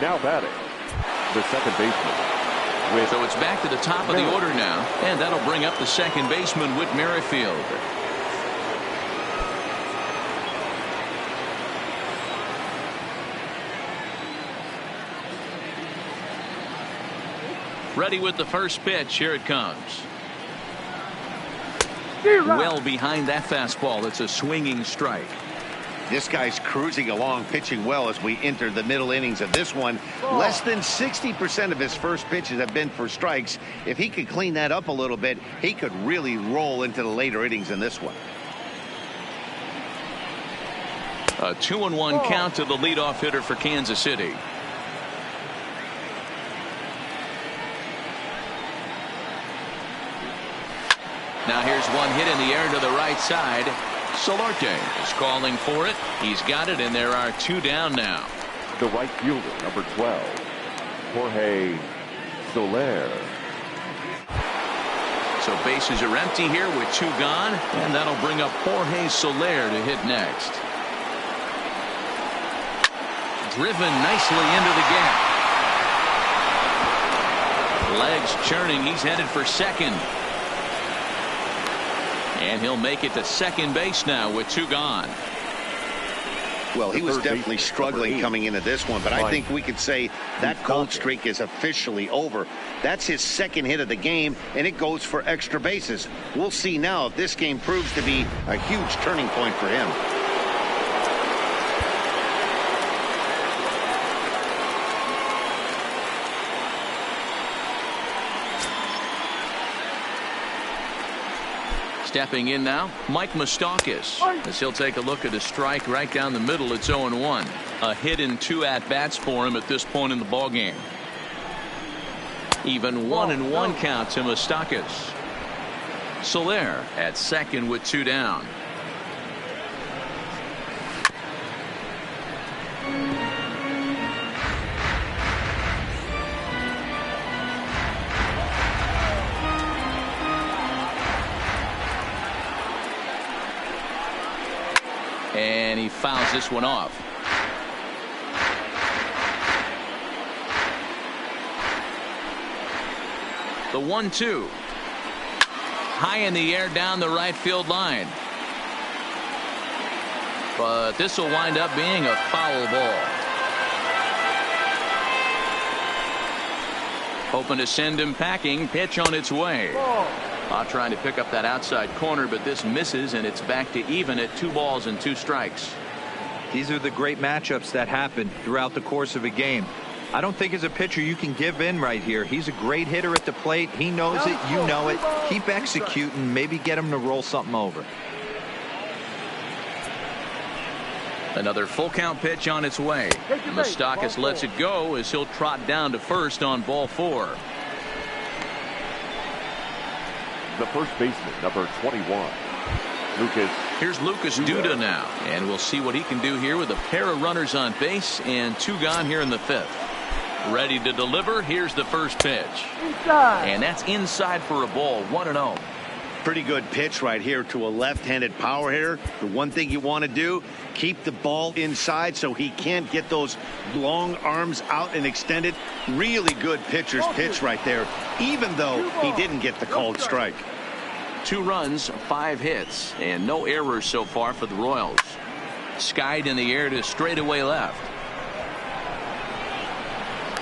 Now batting, the second baseman. So it's back to the top of the order now, and that'll bring up the second baseman, Whit Merrifield. Ready with the first pitch. Here it comes. Well behind that fastball. It's a swinging strike. This guy's cruising along, pitching well as we enter the middle innings of this one. Less than 60% of his first pitches have been for strikes. If he could clean that up a little bit, he could really roll into the later innings in this one. A 2-1 count to the leadoff hitter for Kansas City. Now here's one hit in the air to the right side. Solarte is calling for it. He's got it, and there are 2 down now. The right fielder, number 12, Jorge Soler. So bases are empty here with 2 gone, and that'll bring up Jorge Soler to hit next. Driven nicely into the gap. Legs churning. He's headed for second. And he'll make it to second base now with 2 gone. Well, he was definitely struggling coming into this one, but I think we could say that cold streak is officially over. That's his second hit of the game, and it goes for extra bases. We'll see now if this game proves to be a huge turning point for him. Stepping in now, Mike Moustakas, as he'll take a look at a strike right down the middle. It's 0-1. A hit in 2 at-bats for him at this point in the ballgame. Even 1-1 count to Moustakas. Soler at second with 2 down. And he fouls this one off. The 1-2. High in the air down the right field line. But this will wind up being a foul ball. Hoping to send him packing. Pitch on its way. Trying to pick up that outside corner, but this misses, and it's back to even at 2 balls and 2 strikes. These are the great matchups that happen throughout the course of a game. I don't think as a pitcher you can give in right here. He's a great hitter at the plate. He knows it. You know it. Keep executing. Maybe get him to roll something over. Another full count pitch on its way. Moustakas lets it go as he'll trot down to first on ball 4. The first baseman, number 21, Lucas. Here's Lucas Duda now, and we'll see what he can do here with a pair of runners on base and 2 gone here in the 5th. Ready to deliver. Here's the first pitch. And that's inside for a ball. 1-0. Pretty good pitch right here to a left-handed power hitter. The one thing you want to do, keep the ball inside so he can't get those long arms out and extended. Really good pitcher's pitch right there, even though he didn't get the called strike. 2 runs, 5 hits, and no errors so far for the Royals. Skied in the air to straightaway left.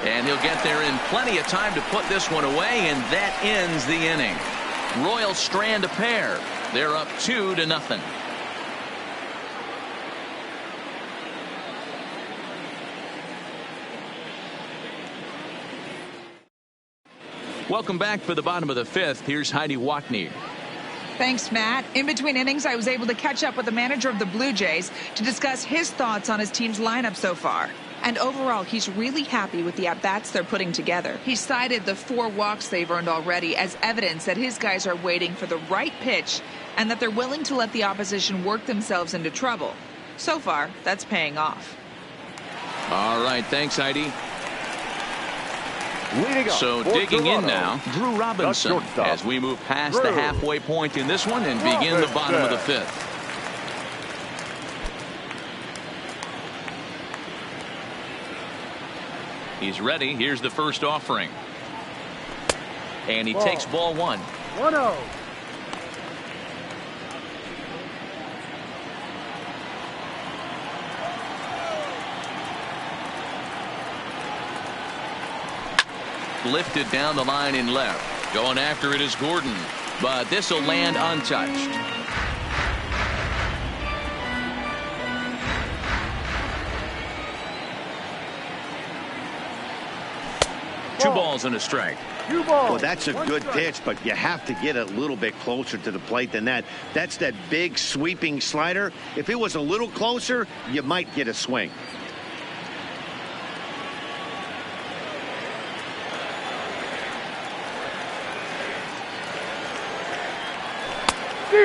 And he'll get there in plenty of time to put this one away, and that ends the inning. Royals strand a pair. They're up 2-0. Welcome back for the bottom of the 5th. Here's Heidi Watney. Thanks, Matt. In between innings, I was able to catch up with the manager of the Blue Jays to discuss his thoughts on his team's lineup so far. And overall, he's really happy with the at-bats they're putting together. He cited the 4 walks they've earned already as evidence that his guys are waiting for the right pitch and that they're willing to let the opposition work themselves into trouble. So far, that's paying off. All right, thanks, Heidi. So digging in now, Drew Robinson, as we move past the halfway point in this one and begin the bottom of the 5th. He's ready. Here's the first offering. And he takes ball 1. 1-0. Lifted down the line in left. Going after it is Gordon. But this will land untouched. Two balls and a strike. Well, that's a good pitch, but you have to get a little bit closer to the plate than that. That's that big sweeping slider. If it was a little closer, you might get a swing.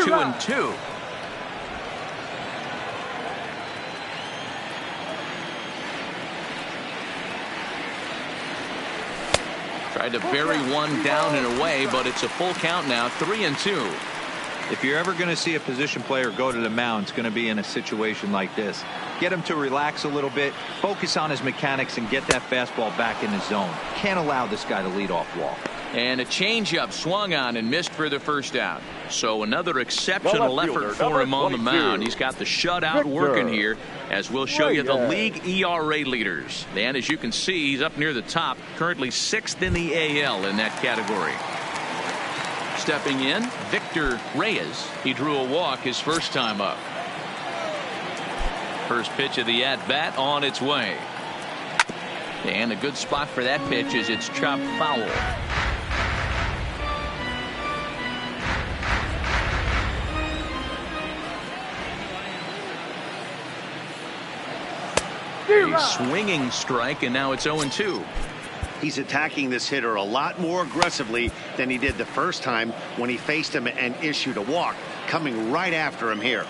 Two and two. Tried to bury one down and away, but it's a full count now. 3-2. If you're ever going to see a position player go to the mound, it's going to be in a situation like this. Get him to relax a little bit, focus on his mechanics, and get that fastball back in his zone. Can't allow this guy to lead off walk. And a changeup swung on and missed for the first out. So another exceptional effort for him on the mound. He's got the shutout working here, as we'll show you the league ERA leaders. And as you can see, he's up near the top, currently 6th in the AL in that category. Stepping in, Victor Reyes. He drew a walk his first time up. First pitch of the at-bat on its way. And a good spot for that pitch is it's chopped foul. A swinging strike, and now it's 0-2. He's attacking this hitter a lot more aggressively than he did the first time when he faced him and issued a walk. Coming right after him here.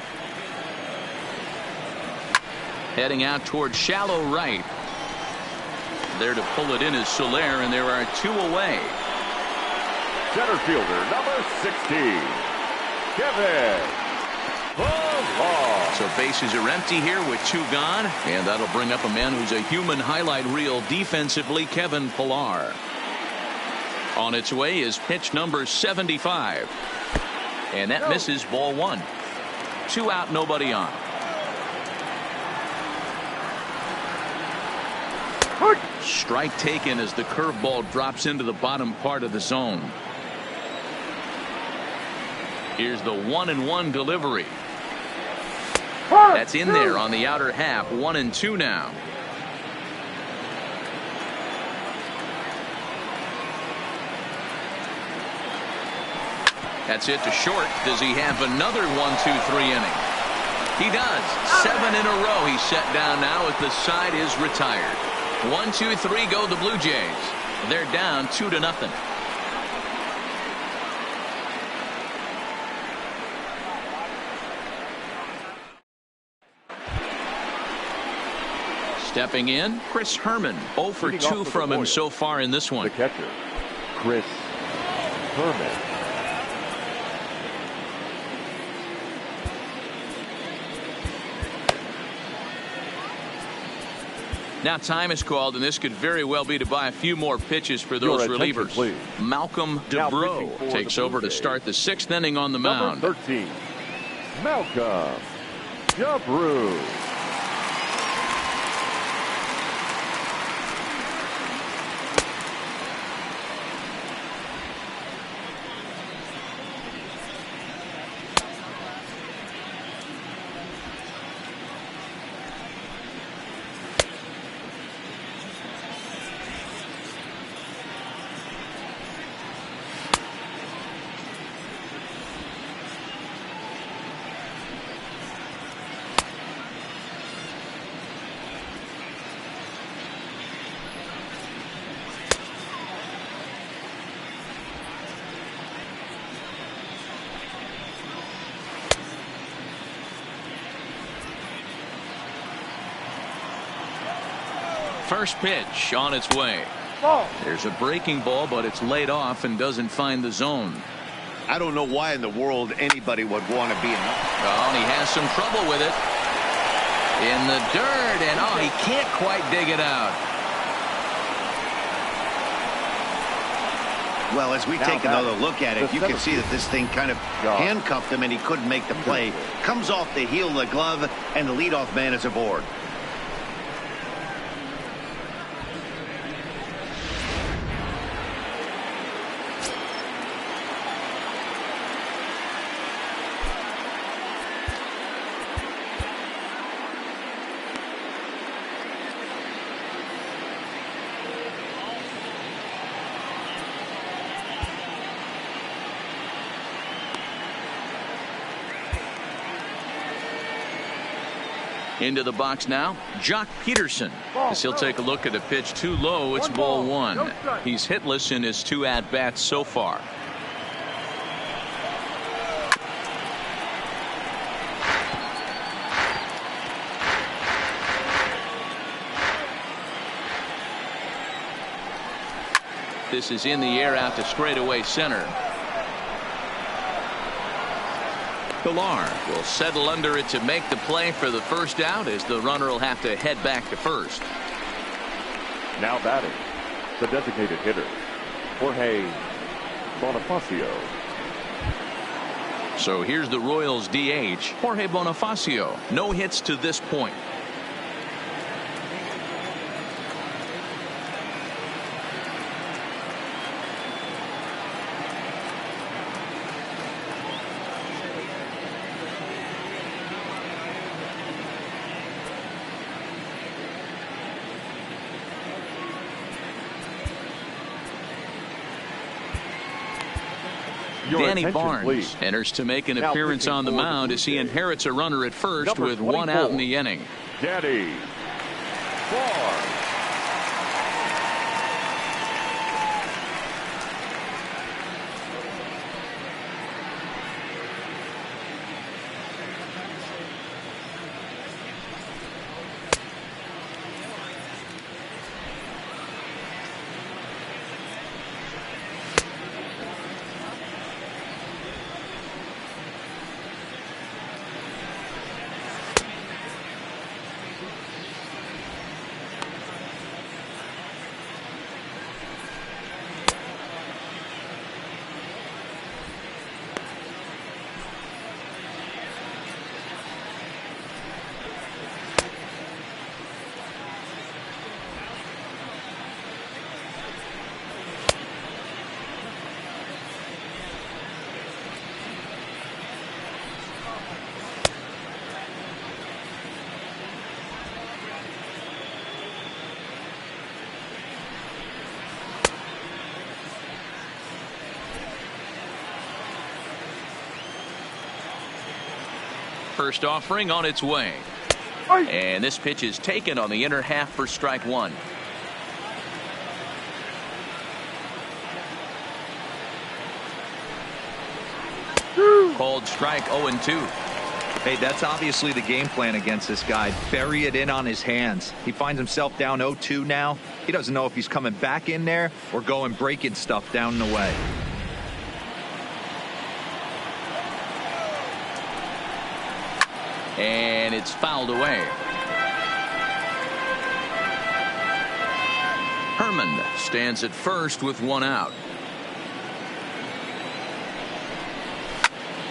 Heading out toward shallow right. There to pull it in is Soler, and there are 2 away. Center fielder number 16, Kevin Pillar. So bases are empty here with 2 gone, and that'll bring up a man who's a human highlight reel defensively, Kevin Pillar. On its way is pitch number 75, and that misses, ball 1. 2 out, nobody on. Strike taken as the curveball drops into the bottom part of the zone. Here's the 1-1 delivery. That's in there on the outer half. 1-2 now. That's it to short. Does he have another 1-2-3 inning? He does. 7 in a row he's set down now as the side is retired. 1-2-3 go the Blue Jays. They're down 2-0. Stepping in, Chris Herman. 0 for 2 from him so far in this one. The catcher, Chris Herman. Now time is called, and this could very well be to buy a few more pitches for those relievers. Please. Malcolm DeBro takes over to start the 6th inning on the mound. Number 13, Malcolm DeBro. First pitch on its way. There's a breaking ball, but it's laid off and doesn't find the zone. I don't know why in the world anybody would want to be in. Oh, and he has some trouble with it. In the dirt, and oh, he can't quite dig it out. Well, as we take another look at it, you can see that this thing kind of handcuffed him and he couldn't make the play. Comes off the heel of the glove, and the leadoff man is aboard. Into the box now, Jock Peterson. As he'll take a look at a pitch too low, it's ball 1. He's hitless in his 2 at-bats so far. This is in the air out to straightaway center. Pillar will settle under it to make the play for the first out, as the runner will have to head back to first. Now batting, the designated hitter, Jorge Bonifacio. So here's the Royals DH, Jorge Bonifacio. No hits to this point. Danny Barnes enters to make an appearance on the mound as he inherits a runner at first with one out in the inning. Danny Barnes. First offering on its way. And this pitch is taken on the inner half for strike one. Called strike 0-2. Hey, that's obviously the game plan against this guy. Bury it in on his hands. He finds himself down 0-2 now. He doesn't know if he's coming back in there or going breaking stuff down the way. And it's fouled away. Herman stands at first with one out.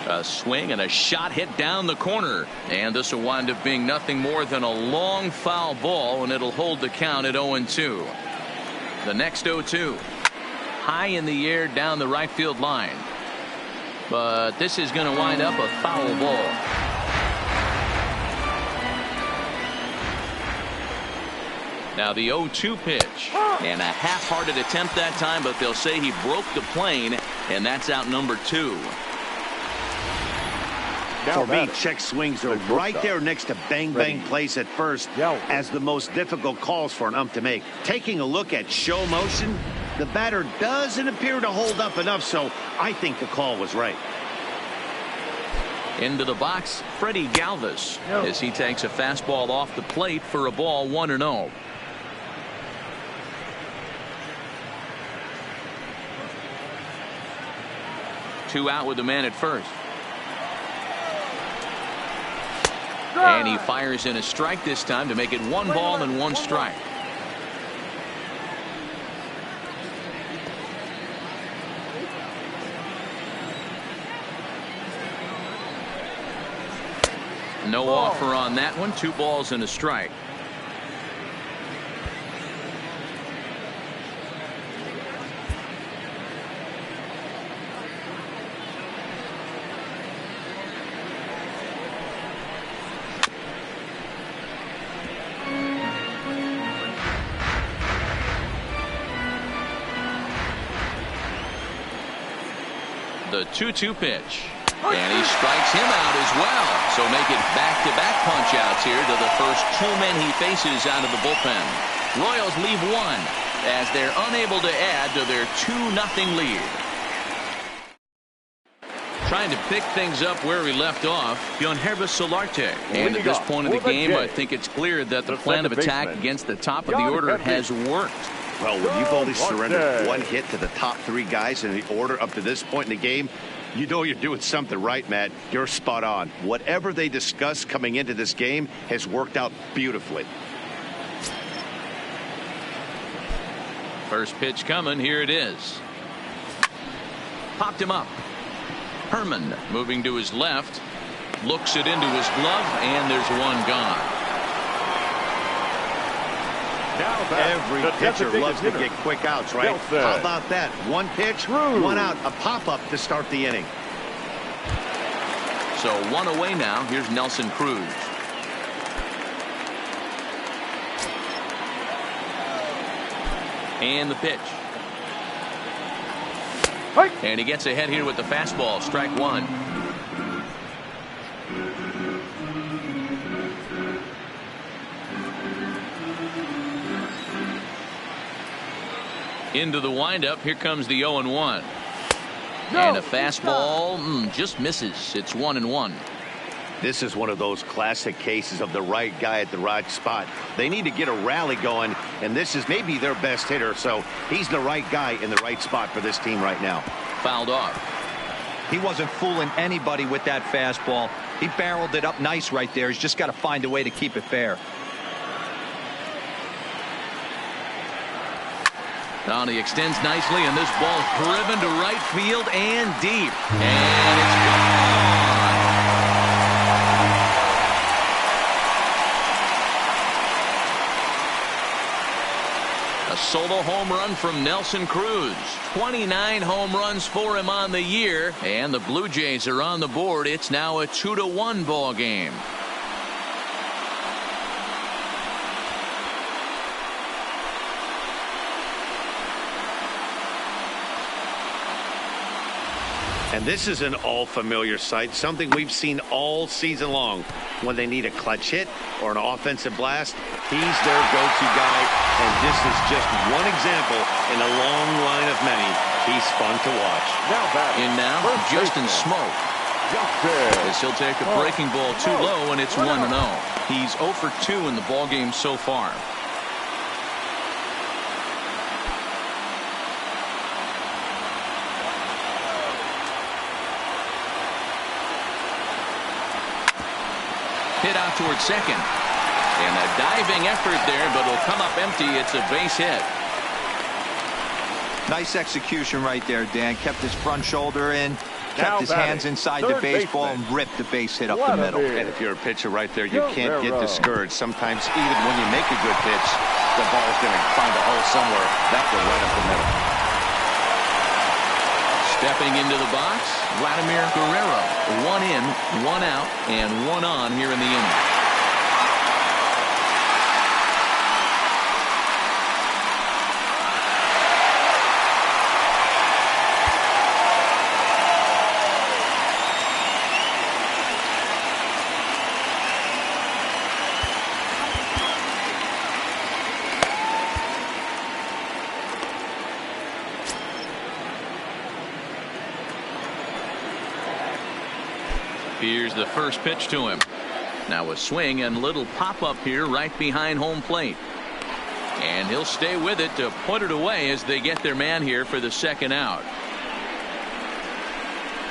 A swing and a shot hit down the corner, and this will wind up being nothing more than a long foul ball, and it'll hold the count at 0-2. The next 0-2 high in the air down the right field line, but this is going to wind up a foul ball. Now the 0-2 pitch, and a half-hearted attempt that time, but they'll say he broke the plane, and that's out number 2. For me, check swings are right there next to bang bang plays at first as the most difficult calls for an ump to make. Taking a look at show motion, the batter doesn't appear to hold up enough, so I think the call was right. Into the box, Freddie Galvis, as he takes a fastball off the plate for a ball 1-0. Two out with the man at first. And he fires in a strike this time to make it 1 ball and 1 strike. No offer on that one. 2 balls and a strike. The 2-2 pitch, and he strikes him out as well. So make it back-to-back punch-outs here to the first 2 men he faces out of the bullpen. Royals leave 1 as they're unable to add to their 2-0 lead. Trying to pick things up where we left off, Yangervis Solarte. And at this point of the game, I think it's clear that the plan of attack against the top of the order has worked. Well, when you've only surrendered 1 hit to the top 3 guys in the order up to this point in the game, you know you're doing something right, Matt. You're spot on. Whatever they discussed coming into this game has worked out beautifully. First pitch coming. Here it is. popped him up. Herman moving to his left. Looks it into his glove, and there's one gone. Every pitcher loves to get quick outs, right? How about that? One pitch, one out, a pop-up to start the inning. So one away now. Here's Nelson Cruz. And the pitch. And he gets ahead here with the fastball. Strike one. Into the windup. Here comes the 0-1. And a fastball just misses. It's 1-1. This is one of those classic cases of the right guy at the right spot. They need to get a rally going, and this is maybe their best hitter, so he's the right guy in the right spot for this team right now. Fouled off. He wasn't fooling anybody with that fastball. He barreled it up nice right there. He's just got to find a way to keep it fair. Now he extends nicely, and this ball driven to right field and deep. And it's gone. A solo home run from Nelson Cruz. 29 home runs for him on the year. And the Blue Jays are on the board. It's now a 2-1 ball game. And this is an all-familiar sight, something we've seen all season long. When they need a clutch hit or an offensive blast, he's their go-to guy, and this is just one example in a long line of many. He's fun to watch. In now, Justin Smoak. As he'll take a breaking ball too low, and it's 1-0. He's 0 for 2 in the ballgame so far. Hit out towards second. And a diving effort there, but it'll come up empty. It's a base hit. Nice execution right there, Dan. Kept his front shoulder in, kept his hands inside the baseball, and ripped the base hit up the middle. And if you're a pitcher right there, you can't get discouraged. Sometimes even when you make a good pitch, the ball's going to find a hole somewhere. That one right up the middle. Stepping into the box, Vladimir Guerrero. 1 in, 1 out, and 1 on here in the inning. Here's the first pitch to him. Now a swing and little pop-up here right behind home plate. And he'll stay with it to put it away as they get their man here for the second out.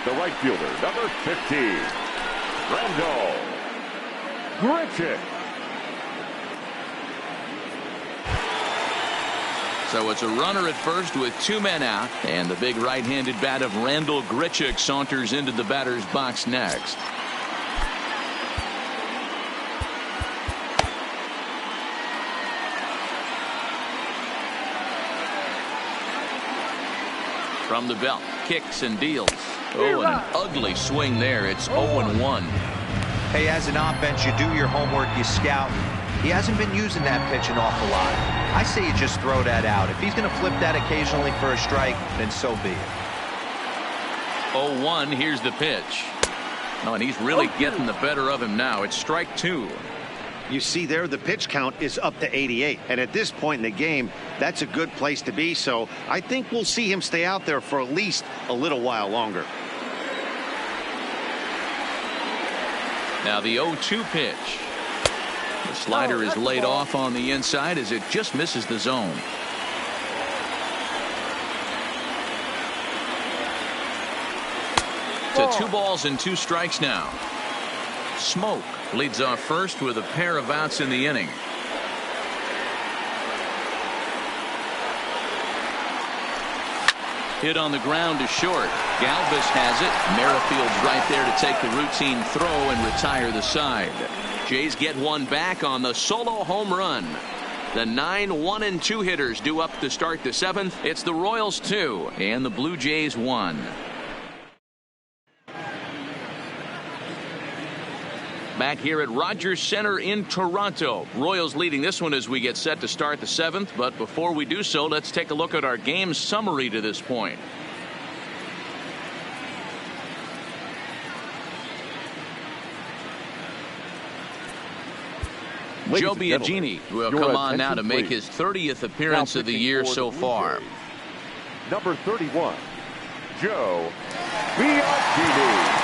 The right fielder, number 15, Randal Grichuk. So it's a runner at first with 2 men out, and the big right-handed bat of Randal Grichuk saunters into the batter's box next. From the belt, kicks and deals. Oh, and an ugly swing there. It's 0-1. Hey, as an offense, you do your homework, you scout. He hasn't been using that pitch an awful lot. I say you just throw that out. If he's going to flip that occasionally for a strike, then so be it. 0-1, here's the pitch. Oh, and he's really getting the better of him now. It's strike 2. You see there, the pitch count is up to 88. And at this point in the game, that's a good place to be. So I think we'll see him stay out there for at least a little while longer. Now the 0-2 pitch. The slider is laid off on the inside as it just misses the zone. To 2 balls and 2 strikes now. Smoak leads off first with a pair of outs in the inning. Hit on the ground to short. Galvis has it. Merrifield's right there to take the routine throw and retire the side. Jays get one back on the solo home run. The 9-1-2 hitters due up to start the 7th. It's the Royals 2 and the Blue Jays 1. Back here at Rogers Center in Toronto. Royals leading this one as we get set to start the 7th. But before we do so, let's take a look at our game summary to this point. Joe Biagini will come on now to make his 30th appearance of the year so far. Number 31, Joe Biagini.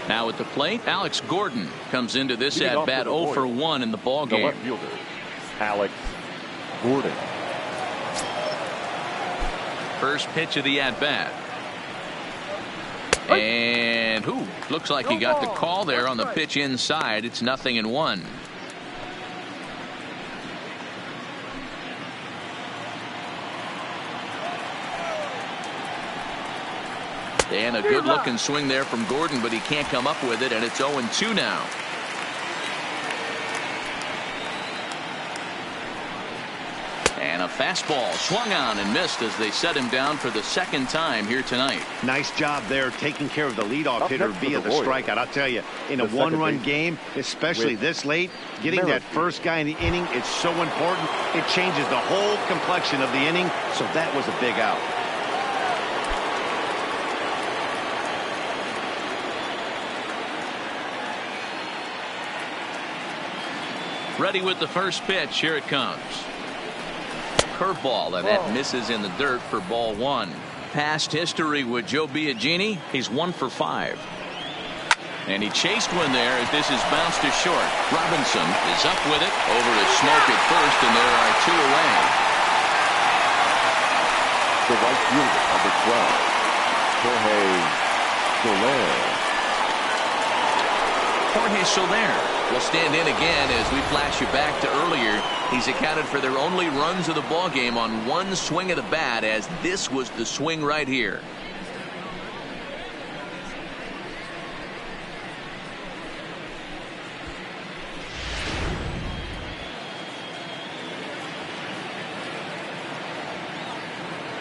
Now at the plate, Alex Gordon comes into this Leading off at-bat for the 0 for Royals, 1 in the ball The game. left fielder, Alex Gordon. First pitch of the at-bat. And looks like he got the call there on the pitch inside. It's 0-1. And a good looking swing there from Gordon, but he can't come up with it, and it's 0-2 now. And a fastball swung on and missed as they set him down for the second time here tonight. Nice job there taking care of the leadoff hitter via the strikeout. I'll tell you, in a one-run game, especially this late, getting that first guy in the inning is so important. It changes the whole complexion of the inning, so that was a big out. Ready with the first pitch. Here it comes. Curveball, and that misses in the dirt for ball 1. Past history with Joe Biagini, he's 1 for 5. And he chased one there as this is bounced to short. Robinson is up with it over to Smoke at first, and there are 2 away. The right fielder, number 12, Jorge Soler will stand in again as we flash you back to earlier. He's accounted for their only runs of the ball game on one swing of the bat, as this was the swing right here.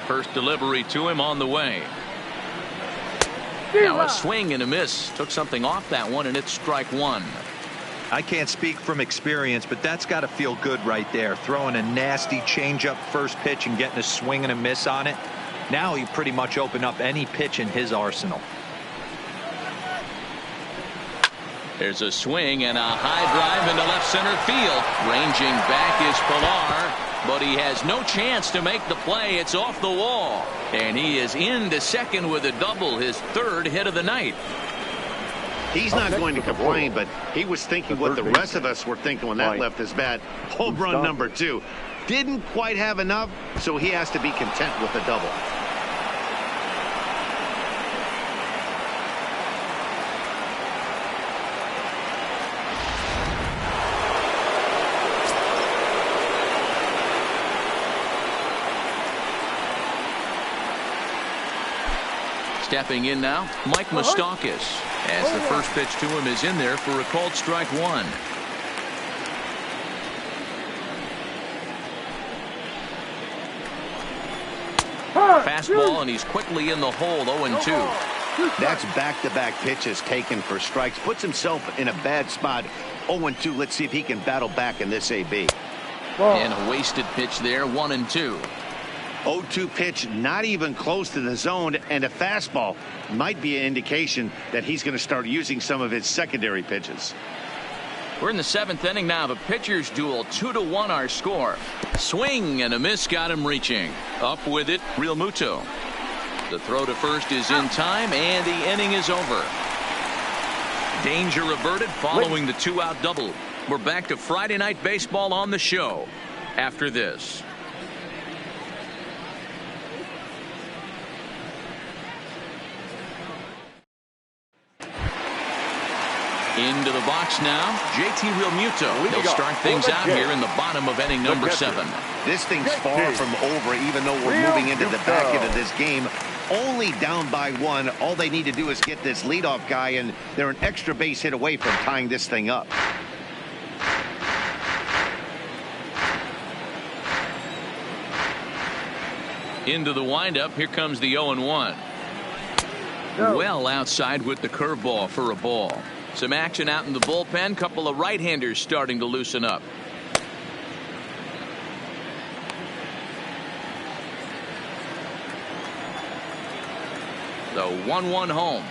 First delivery to him on the way. Now a swing and a miss. Took something off that one, and it's strike 1. I can't speak from experience, but that's got to feel good right there. Throwing a nasty changeup first pitch and getting a swing and a miss on it. Now he pretty much opened up any pitch in his arsenal. There's a swing and a high drive into left center field. Ranging back is Pilar, but he has no chance to make the play. It's off the wall, and he is into second with a double, his 3rd hit of the night. He's not going to complain, but he was thinking what the rest of us were thinking when that left his bat. Home run number 2. Didn't quite have enough, so he has to be content with the double. Stepping in now, Mike Moustakas, as the first pitch to him is in there for a called strike 1. Fastball, and he's quickly in the hole. 0-2. That's back-to-back pitches taken for strikes. Puts himself in a bad spot. 0-2. Let's see if he can battle back in this AB. And a wasted pitch there. 1-2. 0-2 pitch, not even close to the zone, and a fastball might be an indication that he's going to start using some of his secondary pitches. We're in the 7th inning now. The pitchers duel, 2-1 our score. Swing and a miss got him reaching. Up with it, Real Muto. The throw to first is in time, and the inning is over. Danger averted following the 2-out double. We're back to Friday Night Baseball on the show after this. Into the box now, JT Realmuto. He'll start things out here in the bottom of inning number 7. This thing's far from over, even though we're moving into the back end of this game. Only down by 1. All they need to do is get this leadoff guy, and they're an extra base hit away from tying this thing up. Into the windup, here comes the 0-1. Well outside with the curveball for a ball. Some action out in the bullpen. Couple of right-handers starting to loosen up. The 1-1 home.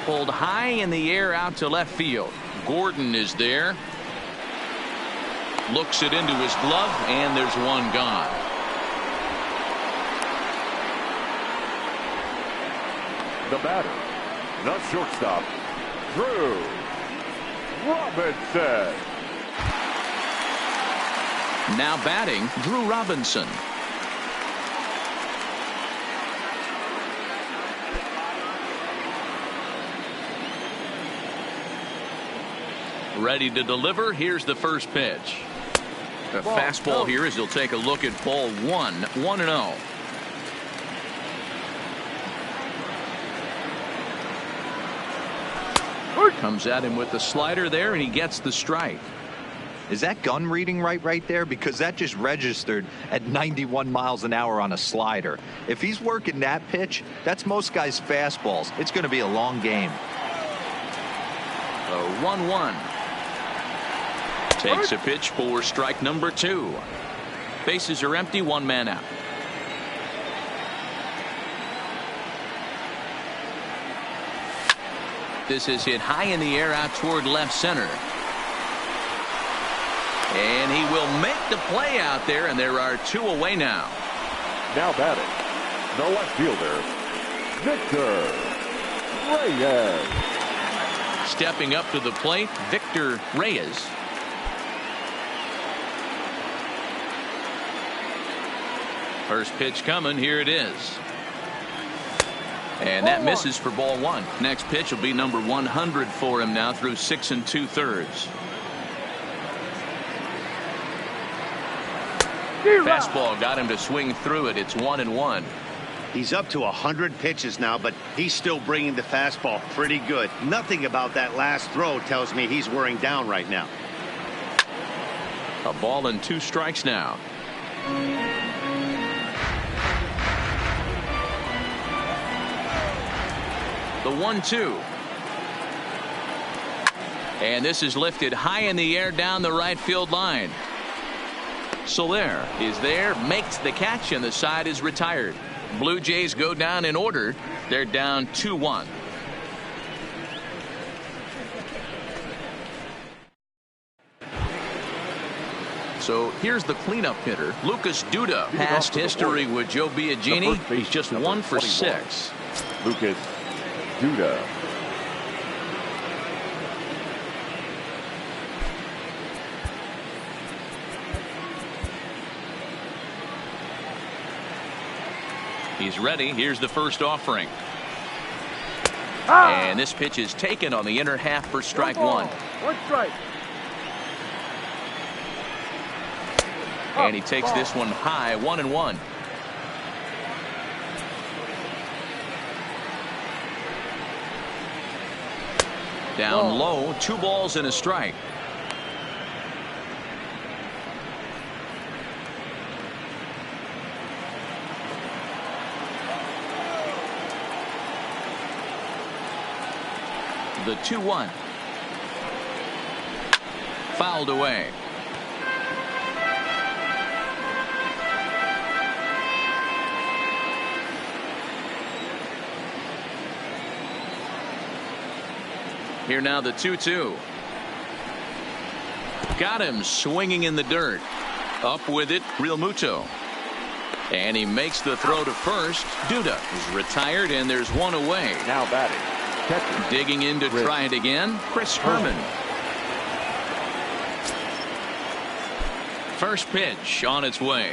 Pulled high in the air out to left field. Gordon is there. Looks it into his glove, and there's one gone. The batter, The shortstop, Drew Robinson. Now batting, Drew Robinson. Ready to deliver. Here's the first pitch. A fastball here as he'll take a look at ball one. 1-0. Comes at him with the slider there, and he gets the strike. Is that gun reading right there? Because that just registered at 91 miles an hour on a slider. If he's working that pitch, that's most guys' fastballs. It's going to be a long game. A 1-1. Takes a pitch for strike number 2. Bases are empty, 1 man out. This is hit high in the air out toward left center. And he will make the play out there, and there are 2 away now. Now batting, the left fielder, Victor Reyes. Stepping up to the plate, Victor Reyes. First pitch coming. Here it is. And that misses for ball 1. Next pitch will be number 100 for him now through 6 2/3. Fastball got him to swing through it. It's 1-1. He's up to 100 pitches now, but he's still bringing the fastball pretty good. Nothing about that last throw tells me he's wearing down right now. A ball and 2 strikes now. The 1-2. And this is lifted high in the air down the right field line. Soler is there, makes the catch, and the side is retired. Blue Jays go down in order. They're down 2-1. So here's the cleanup hitter, Lucas Duda. Past history with Joe Biagini. He's just 1 for 6. Lucas Duda. He's ready. Here's the first offering. And this pitch is taken on the inner half for strike 1. 1 strike. And he takes this one high. 1-1. Down low, 2 balls and a strike. The 2-1. Fouled away. Here now the 2-2. Got him swinging in the dirt. Up with it, Realmuto. And he makes the throw to first. Duda is retired, and there's 1 away. Now batting, catcher. Digging in to try it again, Chris Herman. First pitch on its way.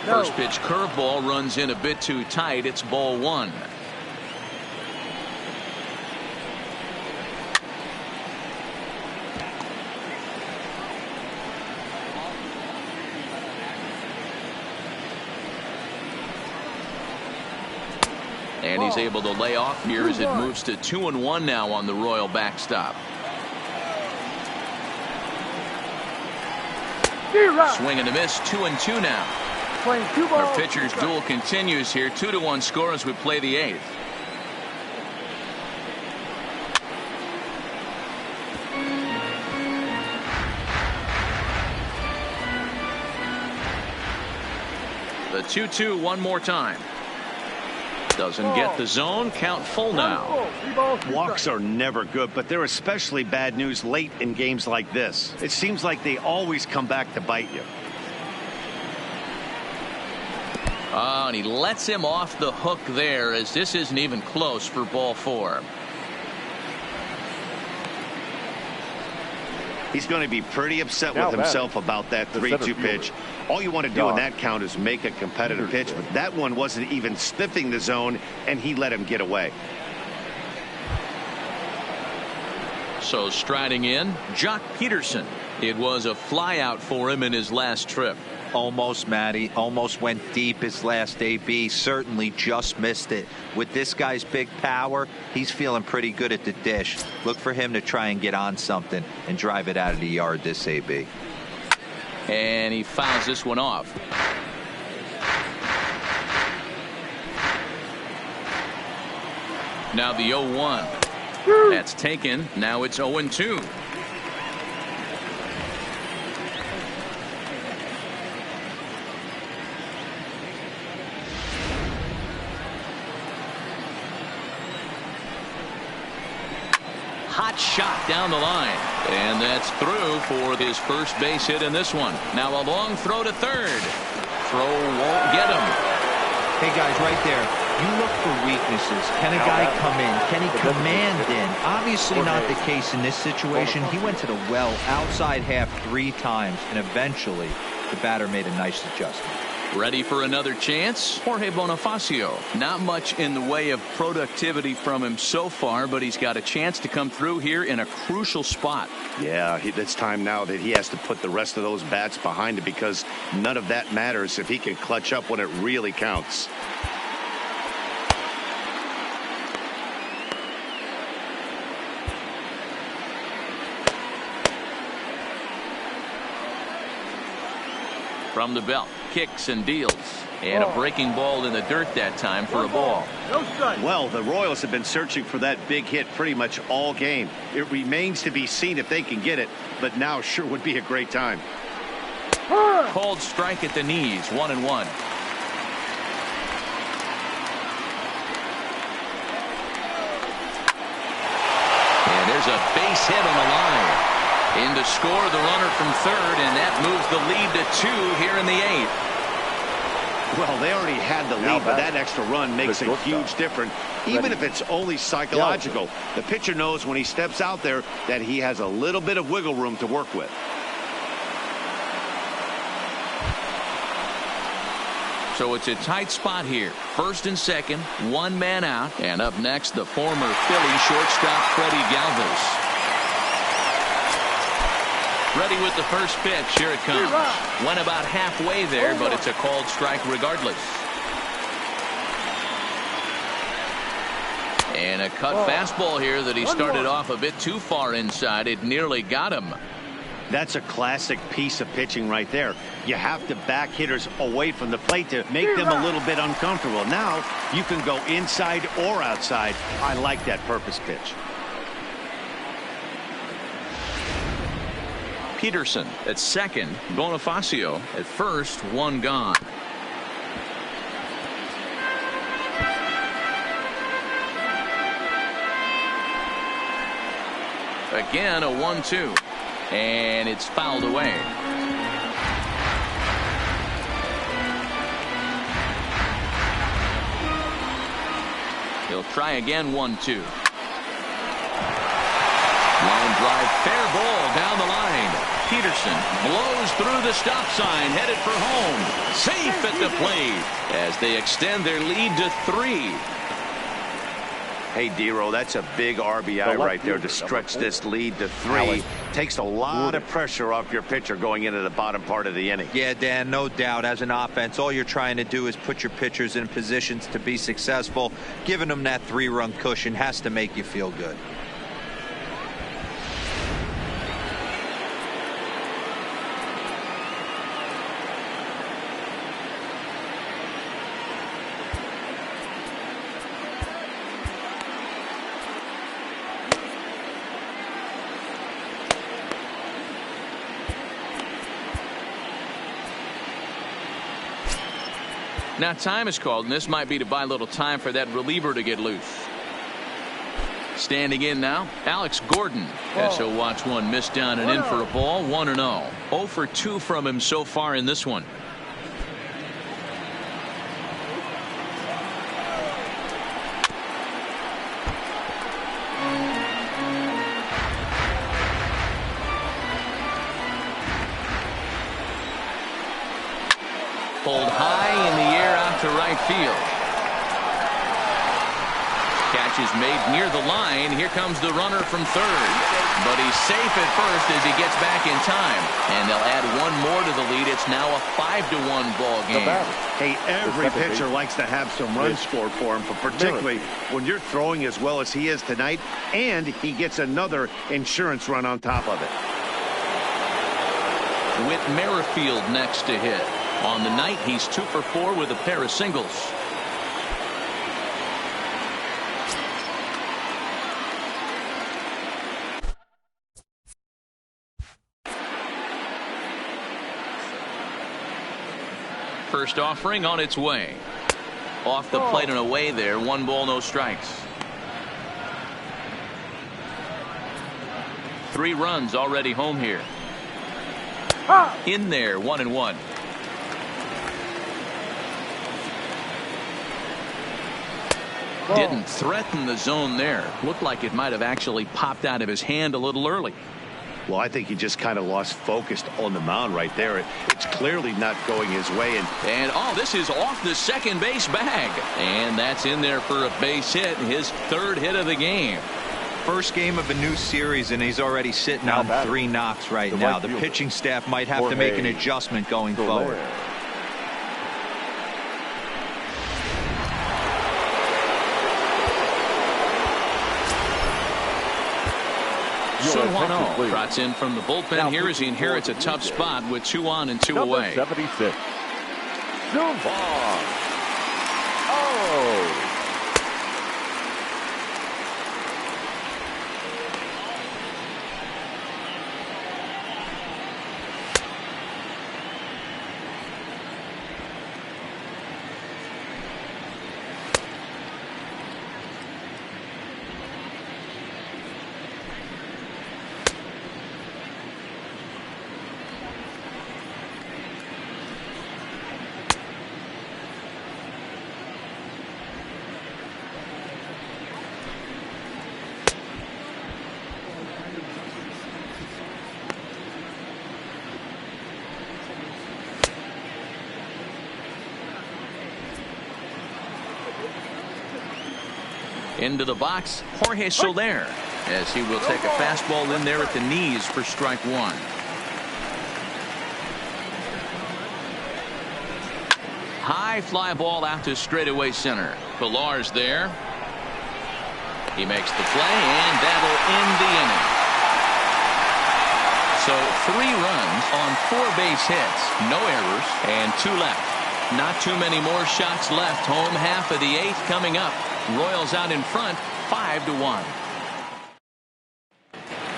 First pitch curveball runs in a bit too tight. It's ball 1. And he's able to lay off here as it moves to 2-1 now on the Royal backstop. Swing and a miss. 2-2 now. Our pitcher's duel continues here. 2-1 score as we play the 8th. The 2-2 one more time. Doesn't get the zone. Count full now. Walks are never good, but they're especially bad news late in games like this. It seems like they always come back to bite you. Oh, and he lets him off the hook there, as this isn't even close for ball 4. He's going to be pretty upset with himself about that 3-2 pitch. All you want to do in that count is make a competitive pitch, but that one wasn't even sniffing the zone, and he let him get away. So striding in, Jock Peterson. It was a flyout for him in his last trip. Almost, Matty. Almost went deep his last AB. Certainly just missed it. With this guy's big power, he's feeling pretty good at the dish. Look for him to try and get on something and drive it out of the yard this AB. And he fouls this one off. Now the 0-1. That's taken. Now it's 0-2. Hot shot down the line. And that's through for his first base hit in this one. Now a long throw to third. Throw won't get him. Hey, guys, right there. You look for weaknesses. Can a guy come in? Can he command in? Obviously not the case in this situation. He went to the well outside half 3 times, and eventually the batter made a nice adjustment. Ready for another chance? Jorge Bonifacio. Not much in the way of productivity from him so far, but he's got a chance to come through here in a crucial spot. Yeah, it's time now that he has to put the rest of those bats behind it, because none of that matters if he can clutch up when it really counts. From the belt, kicks and deals, and a breaking ball in the dirt that time for a ball. Well, the Royals have been searching for that big hit pretty much all game. It remains to be seen if they can get it, but now sure would be a great time. Called strike at the knees, 1-1. And there's a base hit on the line. In to score the runner from third, and that moves the lead to 2 here in the 8th. Well, they already had the lead, but that extra run makes a huge difference, even if it's only psychological. The pitcher knows when he steps out there that he has a little bit of wiggle room to work with. So it's a tight spot here. First and second, 1 man out. And up next, the former Philly shortstop Freddie Galvis. Ready with the first pitch. Here it comes. Went about halfway there, but it's a called strike regardless. And a cut fastball here that he started off a bit too far inside. It nearly got him. That's a classic piece of pitching right there. You have to back hitters away from the plate to make them a little bit uncomfortable. Now you can go inside or outside. I like that purpose pitch. Peterson at second, Bonifacio at first, 1 gone. Again, a 1-2, and it's fouled away. He'll try again, 1-2. Line drive, fair ball down the line. Peterson blows through the stop sign, headed for home. Safe at the plate as they extend their lead to 3. Hey, Dero, that's a big RBI right there to stretch this lead to 3. Takes a lot of pressure off your pitcher going into the bottom part of the inning. Yeah, Dan, no doubt. As an offense, all you're trying to do is put your pitchers in positions to be successful. Giving them that 3-run cushion has to make you feel good. Now time is called, and this might be to buy a little time for that reliever to get loose. Standing in now, Alex Gordon, as he'll watch one miss down and in for a ball. 1-0. 0 for 2 from him so far in this one. right field. Catch is made near the line. Here comes the runner from third. But he's safe at first as he gets back in time. And they'll add one more to the lead. It's now a 5-1 ball game. Hey, every pitcher likes to have some runs scored for him, but particularly when you're throwing as well as he is tonight, and he gets another insurance run on top of it. Whit Merrifield next to hit. On the night, he's 2 for 4 with a pair of singles. First offering on its way. Off the plate and away there. 1 ball, no strikes. 3 runs already home here. In there, 1-1. Didn't threaten the zone there. Looked like it might have actually popped out of his hand a little early. Well, I think he just kind of lost focus on the mound right there. It's clearly not going his way. And oh, this is off the second base bag. And that's in there for a base hit. His 3rd hit of the game. First game of a new series, and he's already sitting on 3 knocks right now. The pitching staff might have to make an adjustment going forward. Sun Hwang-Oh trots in from the bullpen here as he inherits a tough spot with 2 on and 2 away. 76. Sun Hwang. Oh. Into the box, Jorge Soler, as he will take a fastball in there at the knees for strike 1. High fly ball out to straightaway center. Pilar's there. He makes the play, and that'll end the inning. So 3 runs on 4 base hits, no errors, and 2 left. Not too many more shots left. Home half of the 8th coming up. Royals out in front, 5-1.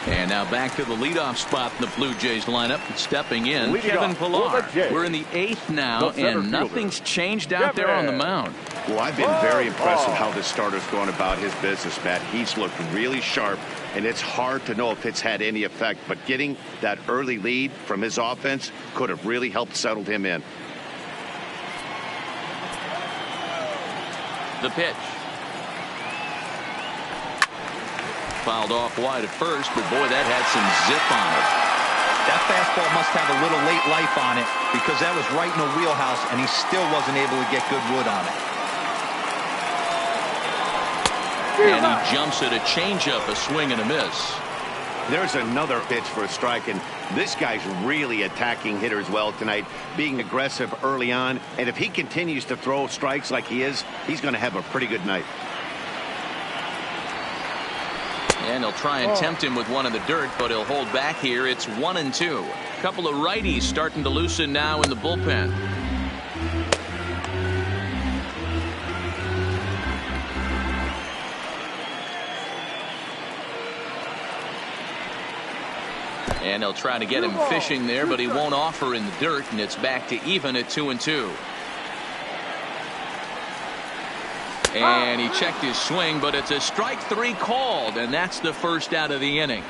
And now back to the leadoff spot in the Blue Jays lineup. Stepping in, Kevin Pillar. We're in the 8th now, and nothing's changed out there on the mound. Well, I've been very impressed with how this starter's going about his business, Matt. He's looked really sharp, and it's hard to know if it's had any effect, but getting that early lead from his offense could have really helped settle him in. The pitch. Fouled off wide at first, but boy, that had some zip on it. That fastball must have a little late life on it, because that was right in the wheelhouse, and he still wasn't able to get good wood on it. And he jumps at a changeup, a swing and a miss. There's another pitch for a strike, and this guy's really attacking hitters well tonight, being aggressive early on, and if he continues to throw strikes like he is, he's going to have a pretty good night. And he'll try and tempt him with one in the dirt, but he'll hold back here. It's 1-2. A couple of righties starting to loosen now in the bullpen. And they'll try to get him fishing there, but he won't offer in the dirt, and it's back to even at 2-2. And he checked his swing, but it's a strike 3 called, and that's the first out of the inning.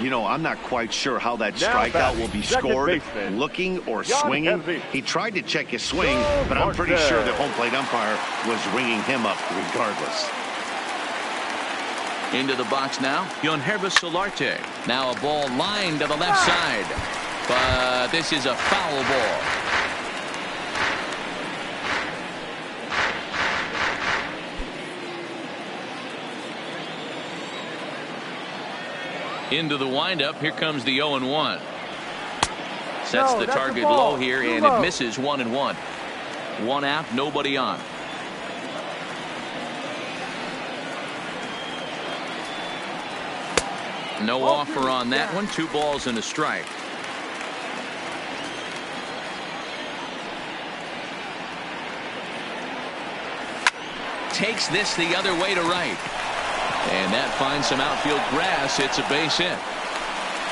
You know, I'm not quite sure how that strikeout will be scored, looking or swinging. He tried to check his swing, but I'm pretty sure the home plate umpire was ringing him up regardless. Into the box now, Yangervis Solarte. Now a ball lined to the left side, but this is a foul ball. Into the windup. Here comes the 0-1. Sets the target low here, and it misses 1-1. One out, nobody on. No offer on that one. 2 balls and a strike. Takes this the other way to right. And that finds some outfield grass. It's a base hit.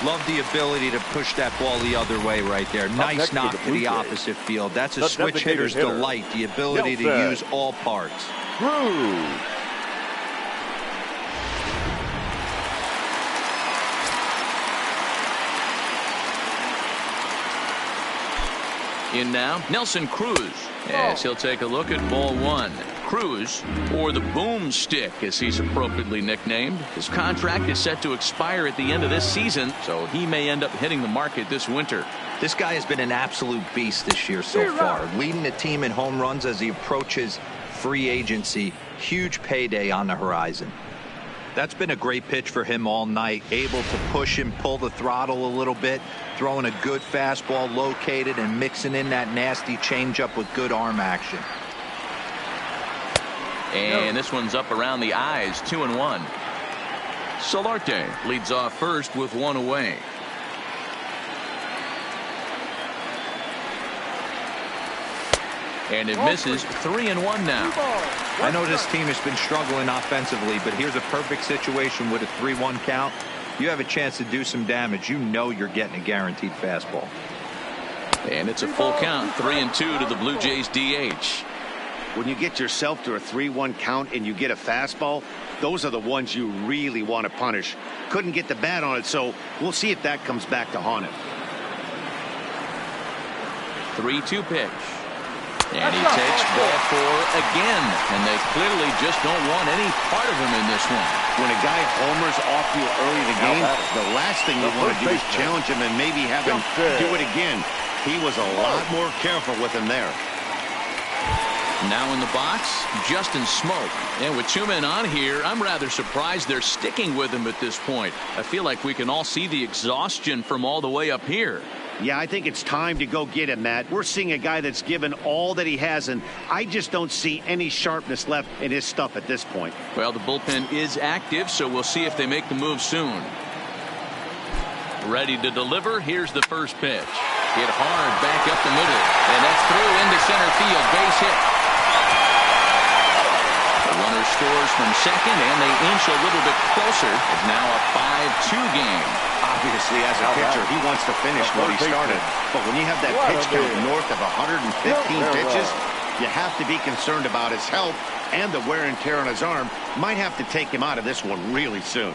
Love the ability to push that ball the other way right there. Nice knock to the opposite field. That's a switch hitter's delight. The ability to use all parts. Cruz. In now, Nelson Cruz, as he'll take a look at ball 1. Cruz, or the boomstick as he's appropriately nicknamed. His contract is set to expire at the end of this season, so he may end up hitting the market this winter. This guy has been an absolute beast this year so far, leading the team in home runs as he approaches free agency. Huge payday on the horizon. That's been a great pitch for him all night, able to push and pull the throttle a little bit, throwing a good fastball located and mixing in that nasty changeup with good arm action. And this one's up around the eyes. 2-1. Solarte leads off first with 1 away. And it misses. 3-1 now. I know this team has been struggling offensively, but here's a perfect situation with a 3-1 count. You have a chance to do some damage. You know you're getting a guaranteed fastball. And it's a full count. 3-2 to the Blue Jays DH. When you get yourself to a 3-1 count and you get a fastball, those are the ones you really want to punish. Couldn't get the bat on it, so we'll see if that comes back to haunt him. 3-2 pitch. And he takes ball 4 again. And they clearly just don't want any part of him in this one. When a guy homers off you early in the game, the last thing you want to do is challenge him and maybe have him do it again. He was a lot more careful with him there. Now in the box, Justin Smoak. And with 2 men on here, I'm rather surprised they're sticking with him at this point. I feel like we can all see the exhaustion from all the way up here. Yeah, I think it's time to go get him, Matt. We're seeing a guy that's given all that he has, and I just don't see any sharpness left in his stuff at this point. Well, the bullpen is active, so we'll see if they make the move soon. Ready to deliver. Here's the first pitch. Hit hard back up the middle, and that's through into center field. Base hit. The runner scores from second, and they inch a little bit closer. It's now a 5-2 game. Obviously, as a pitcher, he wants to finish what he started. But when you have that pitch count north of 115 pitches, you have to be concerned about his health and the wear and tear on his arm. Might have to take him out of this one really soon.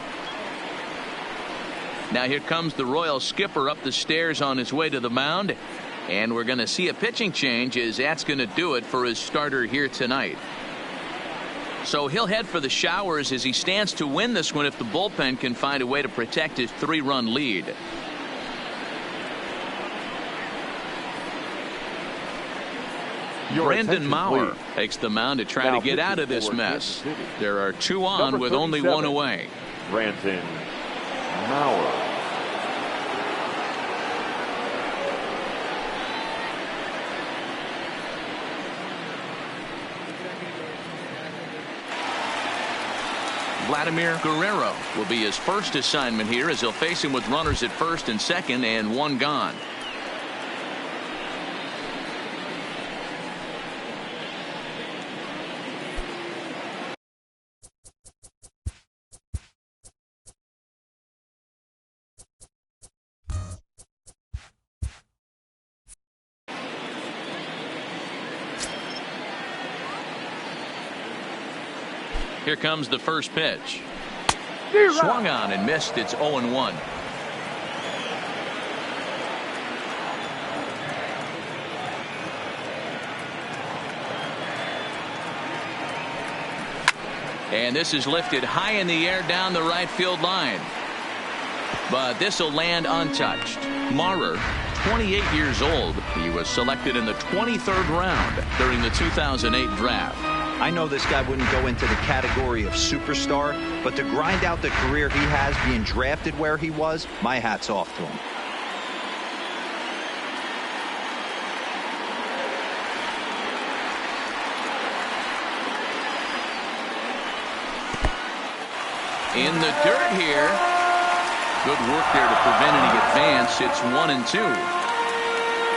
Now here comes the Royal skipper up the stairs on his way to the mound. And we're going to see a pitching change as that's going to do it for his starter here tonight. So he'll head for the showers as he stands to win this one if the bullpen can find a way to protect his 3-run lead. Brandon Maurer takes the mound to try to get out of this mess. There are 2 on with only 1 away. Brandon Maurer. Vladimir Guerrero will be his first assignment here as he'll face him with runners at first and second and 1 gone. Here comes the first pitch. Swung on and missed. It's 0-1. And this is lifted high in the air down the right field line. But this will land untouched. Maurer, 28 years old. He was selected in the 23rd round during the 2008 draft. I know this guy wouldn't go into the category of superstar, but to grind out the career he has being drafted where he was, my hat's off to him. In the dirt here. Good work there to prevent any advance. It's 1-2.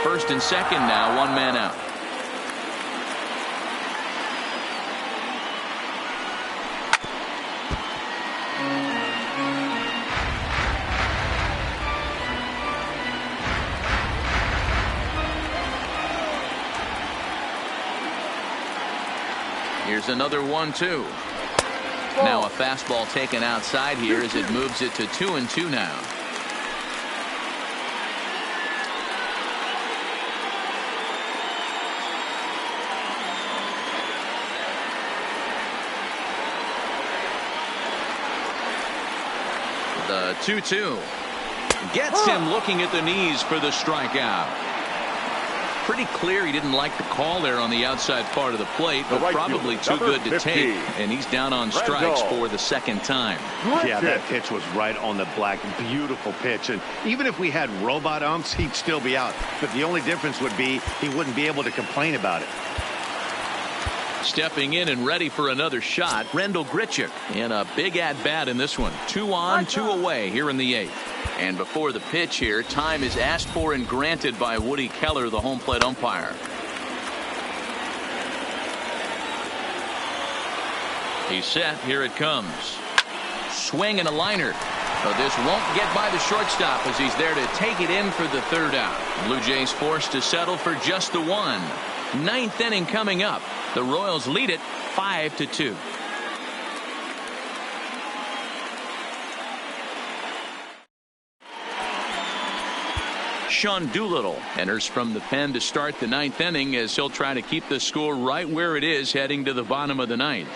First and second now, one man out. Here's another 1-2. Now a fastball taken outside here as it moves it to 2-2 now. The 2-2 gets him looking at the knees for the strikeout. Pretty clear he didn't like the call there on the outside part of the plate, but probably too good to take, and he's down on strikes for the second time. Yeah, that pitch was right on the black. Beautiful pitch, and even if we had robot umps, he'd still be out. But the only difference would be he wouldn't be able to complain about it. Stepping in and ready for another shot, Rendell Grichuk in a big at-bat in this one. 2 on, 2 away here in the 8th. And before the pitch here, time is asked for and granted by Woody Keller, the home plate umpire. He's set. Here it comes. Swing and a liner. But this won't get by the shortstop as he's there to take it in for the third out. Blue Jays forced to settle for just the 1. 9th inning coming up. The Royals lead it 5-2. Sean Doolittle enters from the pen to start the 9th inning as he'll try to keep the score right where it is heading to the bottom of the 9th.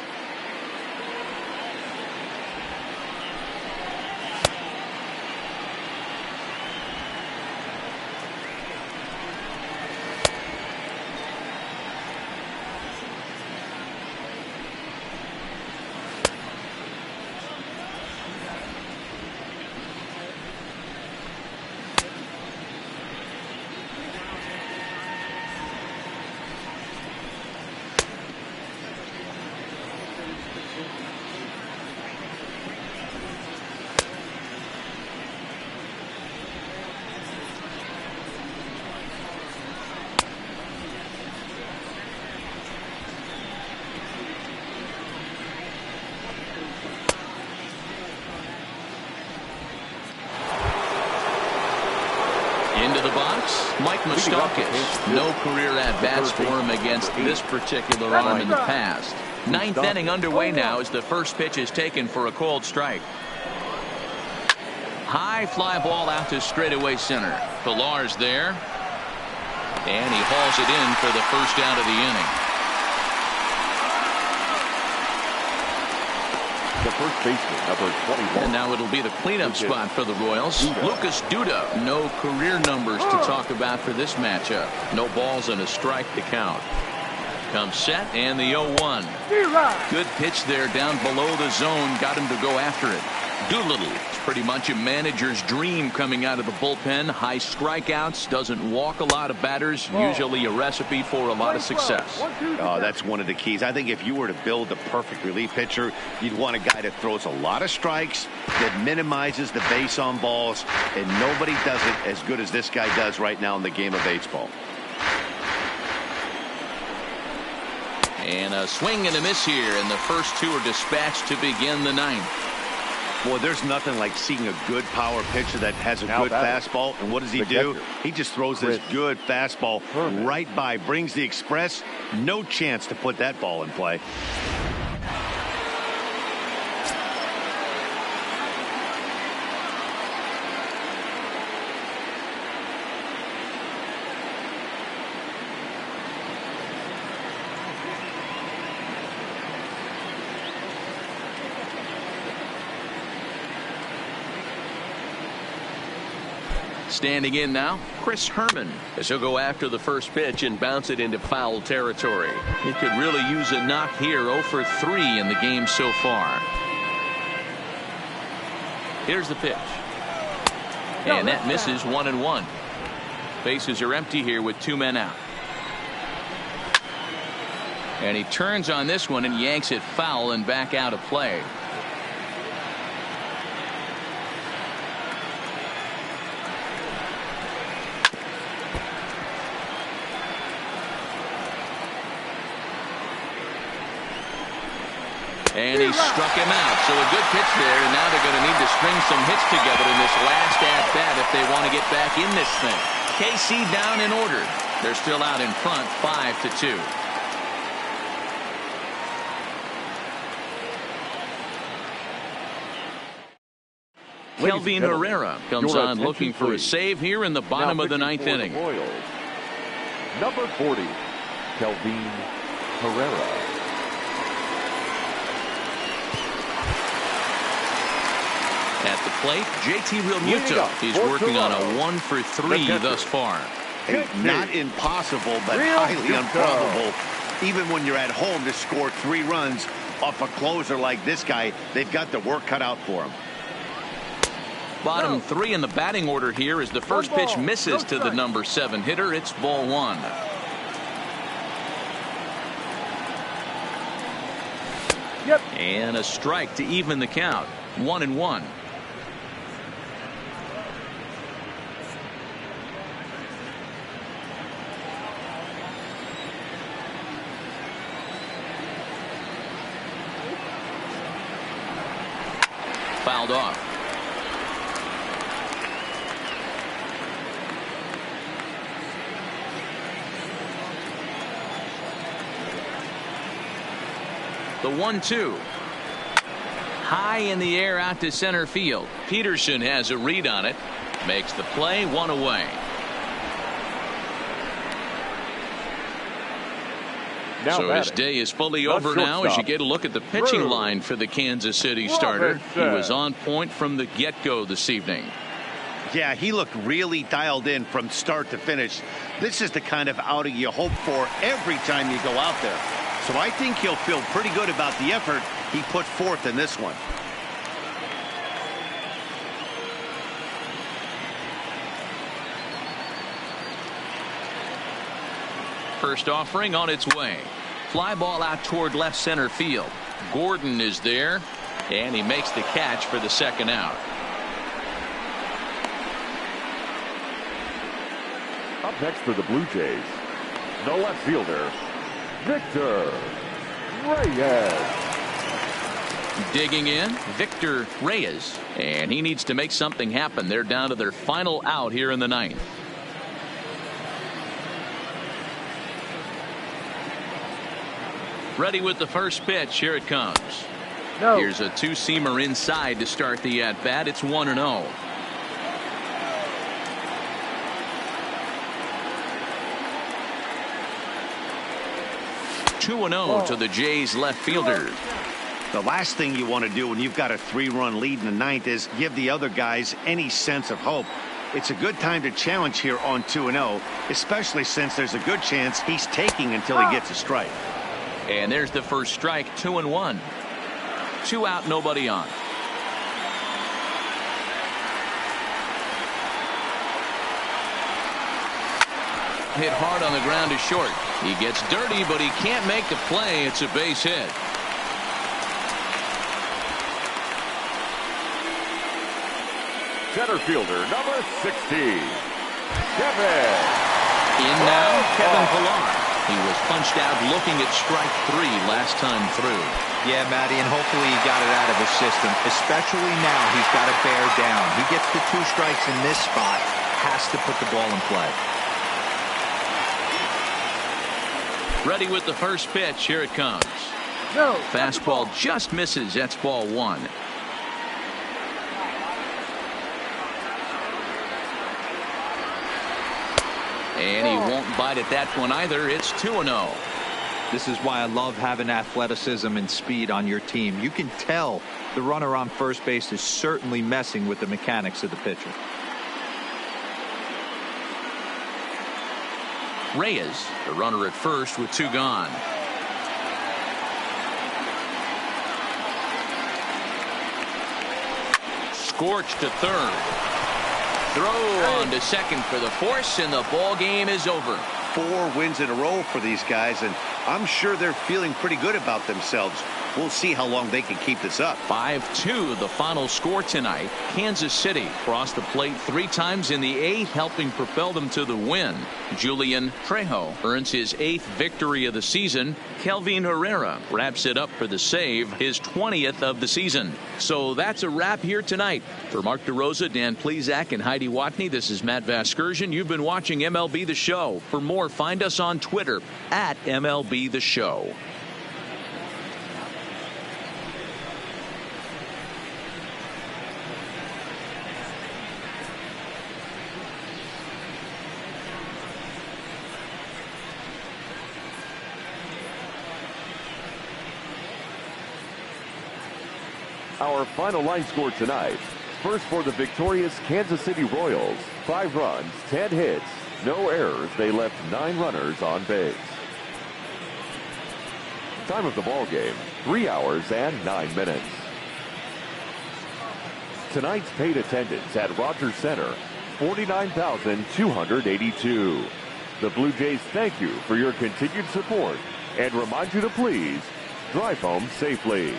Into the box, Mike Moustakas. No career at-bats for him against this particular arm in the past. 9th inning underway now as the first pitch is taken for a called strike. High fly ball out to straightaway center. Pillar's there. And he hauls it in for the first out of the inning. The first baseman, number 21. And now it'll be the cleanup spot for the Royals. Lucas Duda. No career numbers to talk about for this matchup. No balls and a strike to count. Comes set and the 0-1. Good pitch there down below the zone. Got him to go after it. Doolittle. It's pretty much a manager's dream coming out of the bullpen. High strikeouts. Doesn't walk a lot of batters. Usually a recipe for a lot of success. Oh, that's one of the keys. I think if you were to build the perfect relief pitcher, you'd want a guy that throws a lot of strikes, that minimizes the base on balls, and nobody does it as good as this guy does right now in the game of baseball. And a swing and a miss here, and the first 2 are dispatched to begin the 9th. Boy, there's nothing like seeing a good power pitcher that has a good fastball. And what does he do? He just throws this good fastball right by, brings the express. No chance to put that ball in play. Standing in now, Chris Herman. As he'll go after the first pitch and bounce it into foul territory. He could really use a knock here. 0 for 3 in the game so far. Here's the pitch. And that misses 1-1. Bases are empty here with 2 men out. And he turns on this one and yanks it foul and back out of play. And he struck him out. So a good pitch there, and now they're going to need to string some hits together in this last at-bat if they want to get back in this thing. KC down in order. They're still out in front, 5-2. Kelvin Herrera comes on looking for a save here in the bottom of the 9th inning. Number 40, Kelvin Herrera. At the plate, JT Realmuto. He's working on a 1 for 3 thus far. Not impossible, but highly improbable. Even when you're at home to score 3 runs off a closer like this guy, they've got the work cut out for him. Bottom 3 in the batting order here as the first pitch misses to the number 7 hitter. It's ball 1. And a strike to even the count. 1-1. Fouled off. The 1-2. High in the air out to center field. Peterson has a read on it. Makes the play, 1 away. So his day is fully over now as you get a look at the pitching line for the Kansas City starter. He was on point from the get-go this evening. Yeah, he looked really dialed in from start to finish. This is the kind of outing you hope for every time you go out there. So I think he'll feel pretty good about the effort he put forth in this one. First offering on its way. Fly ball out toward left center field. Gordon is there, and he makes the catch for the second out. Up next for the Blue Jays, the left fielder, Victor Reyes. Digging in, Victor Reyes, and he needs to make something happen. They're down to their final out here in the 9th. Ready with the first pitch. Here it comes. Here's a 2-seamer inside to start the at-bat. It's 1-0. To the Jays left fielder. The last thing you want to do when you've got a 3-run lead in the 9th is give the other guys any sense of hope. It's a good time to challenge here on 2-0, especially since there's a good chance he's taking until he gets a strike. And there's the first strike. 2-1. 2 out, nobody on. Hit hard on the ground to short. He gets dirty, but he can't make the play. It's a base hit. Center fielder, number 16, Kevin. In now, Kevin Pillar. He was punched out looking at strike 3 last time through. Yeah, Matty, and hopefully he got it out of his system. Especially now, he's got to bear down. He gets the 2 strikes in this spot, has to put the ball in play. Ready with the first pitch. Here it comes. Fastball just misses. That's ball 1. And he won't bite at that one either. It's 2-0. This is why I love having athleticism and speed on your team. You can tell the runner on first base is certainly messing with the mechanics of the pitcher. Reyes, the runner at first with 2 gone. Scorched to third. Throw on to second for the force, and the ball game is over. 4 wins in a row for these guys, and I'm sure they're feeling pretty good about themselves. We'll see how long they can keep this up. 5-2 the final score tonight. Kansas City crossed the plate 3 times in the 8th, helping propel them to the win. Julian Trejo earns his 8th victory of the season. Kelvin Herrera wraps it up for the save, his 20th of the season. So that's a wrap here tonight. For Mark DeRosa, Dan Plesac, and Heidi Watney, this is Matt Vasgersian. You've been watching MLB The Show. For more, find us on Twitter at MLB The Show. Our final line score tonight. First for the victorious Kansas City Royals. 5 runs, 10 hits, no errors. They left 9 runners on base. Time of the ball game, 3 hours and 9 minutes. Tonight's paid attendance at Rogers Center, 49,282. The Blue Jays thank you for your continued support and remind you to please drive home safely.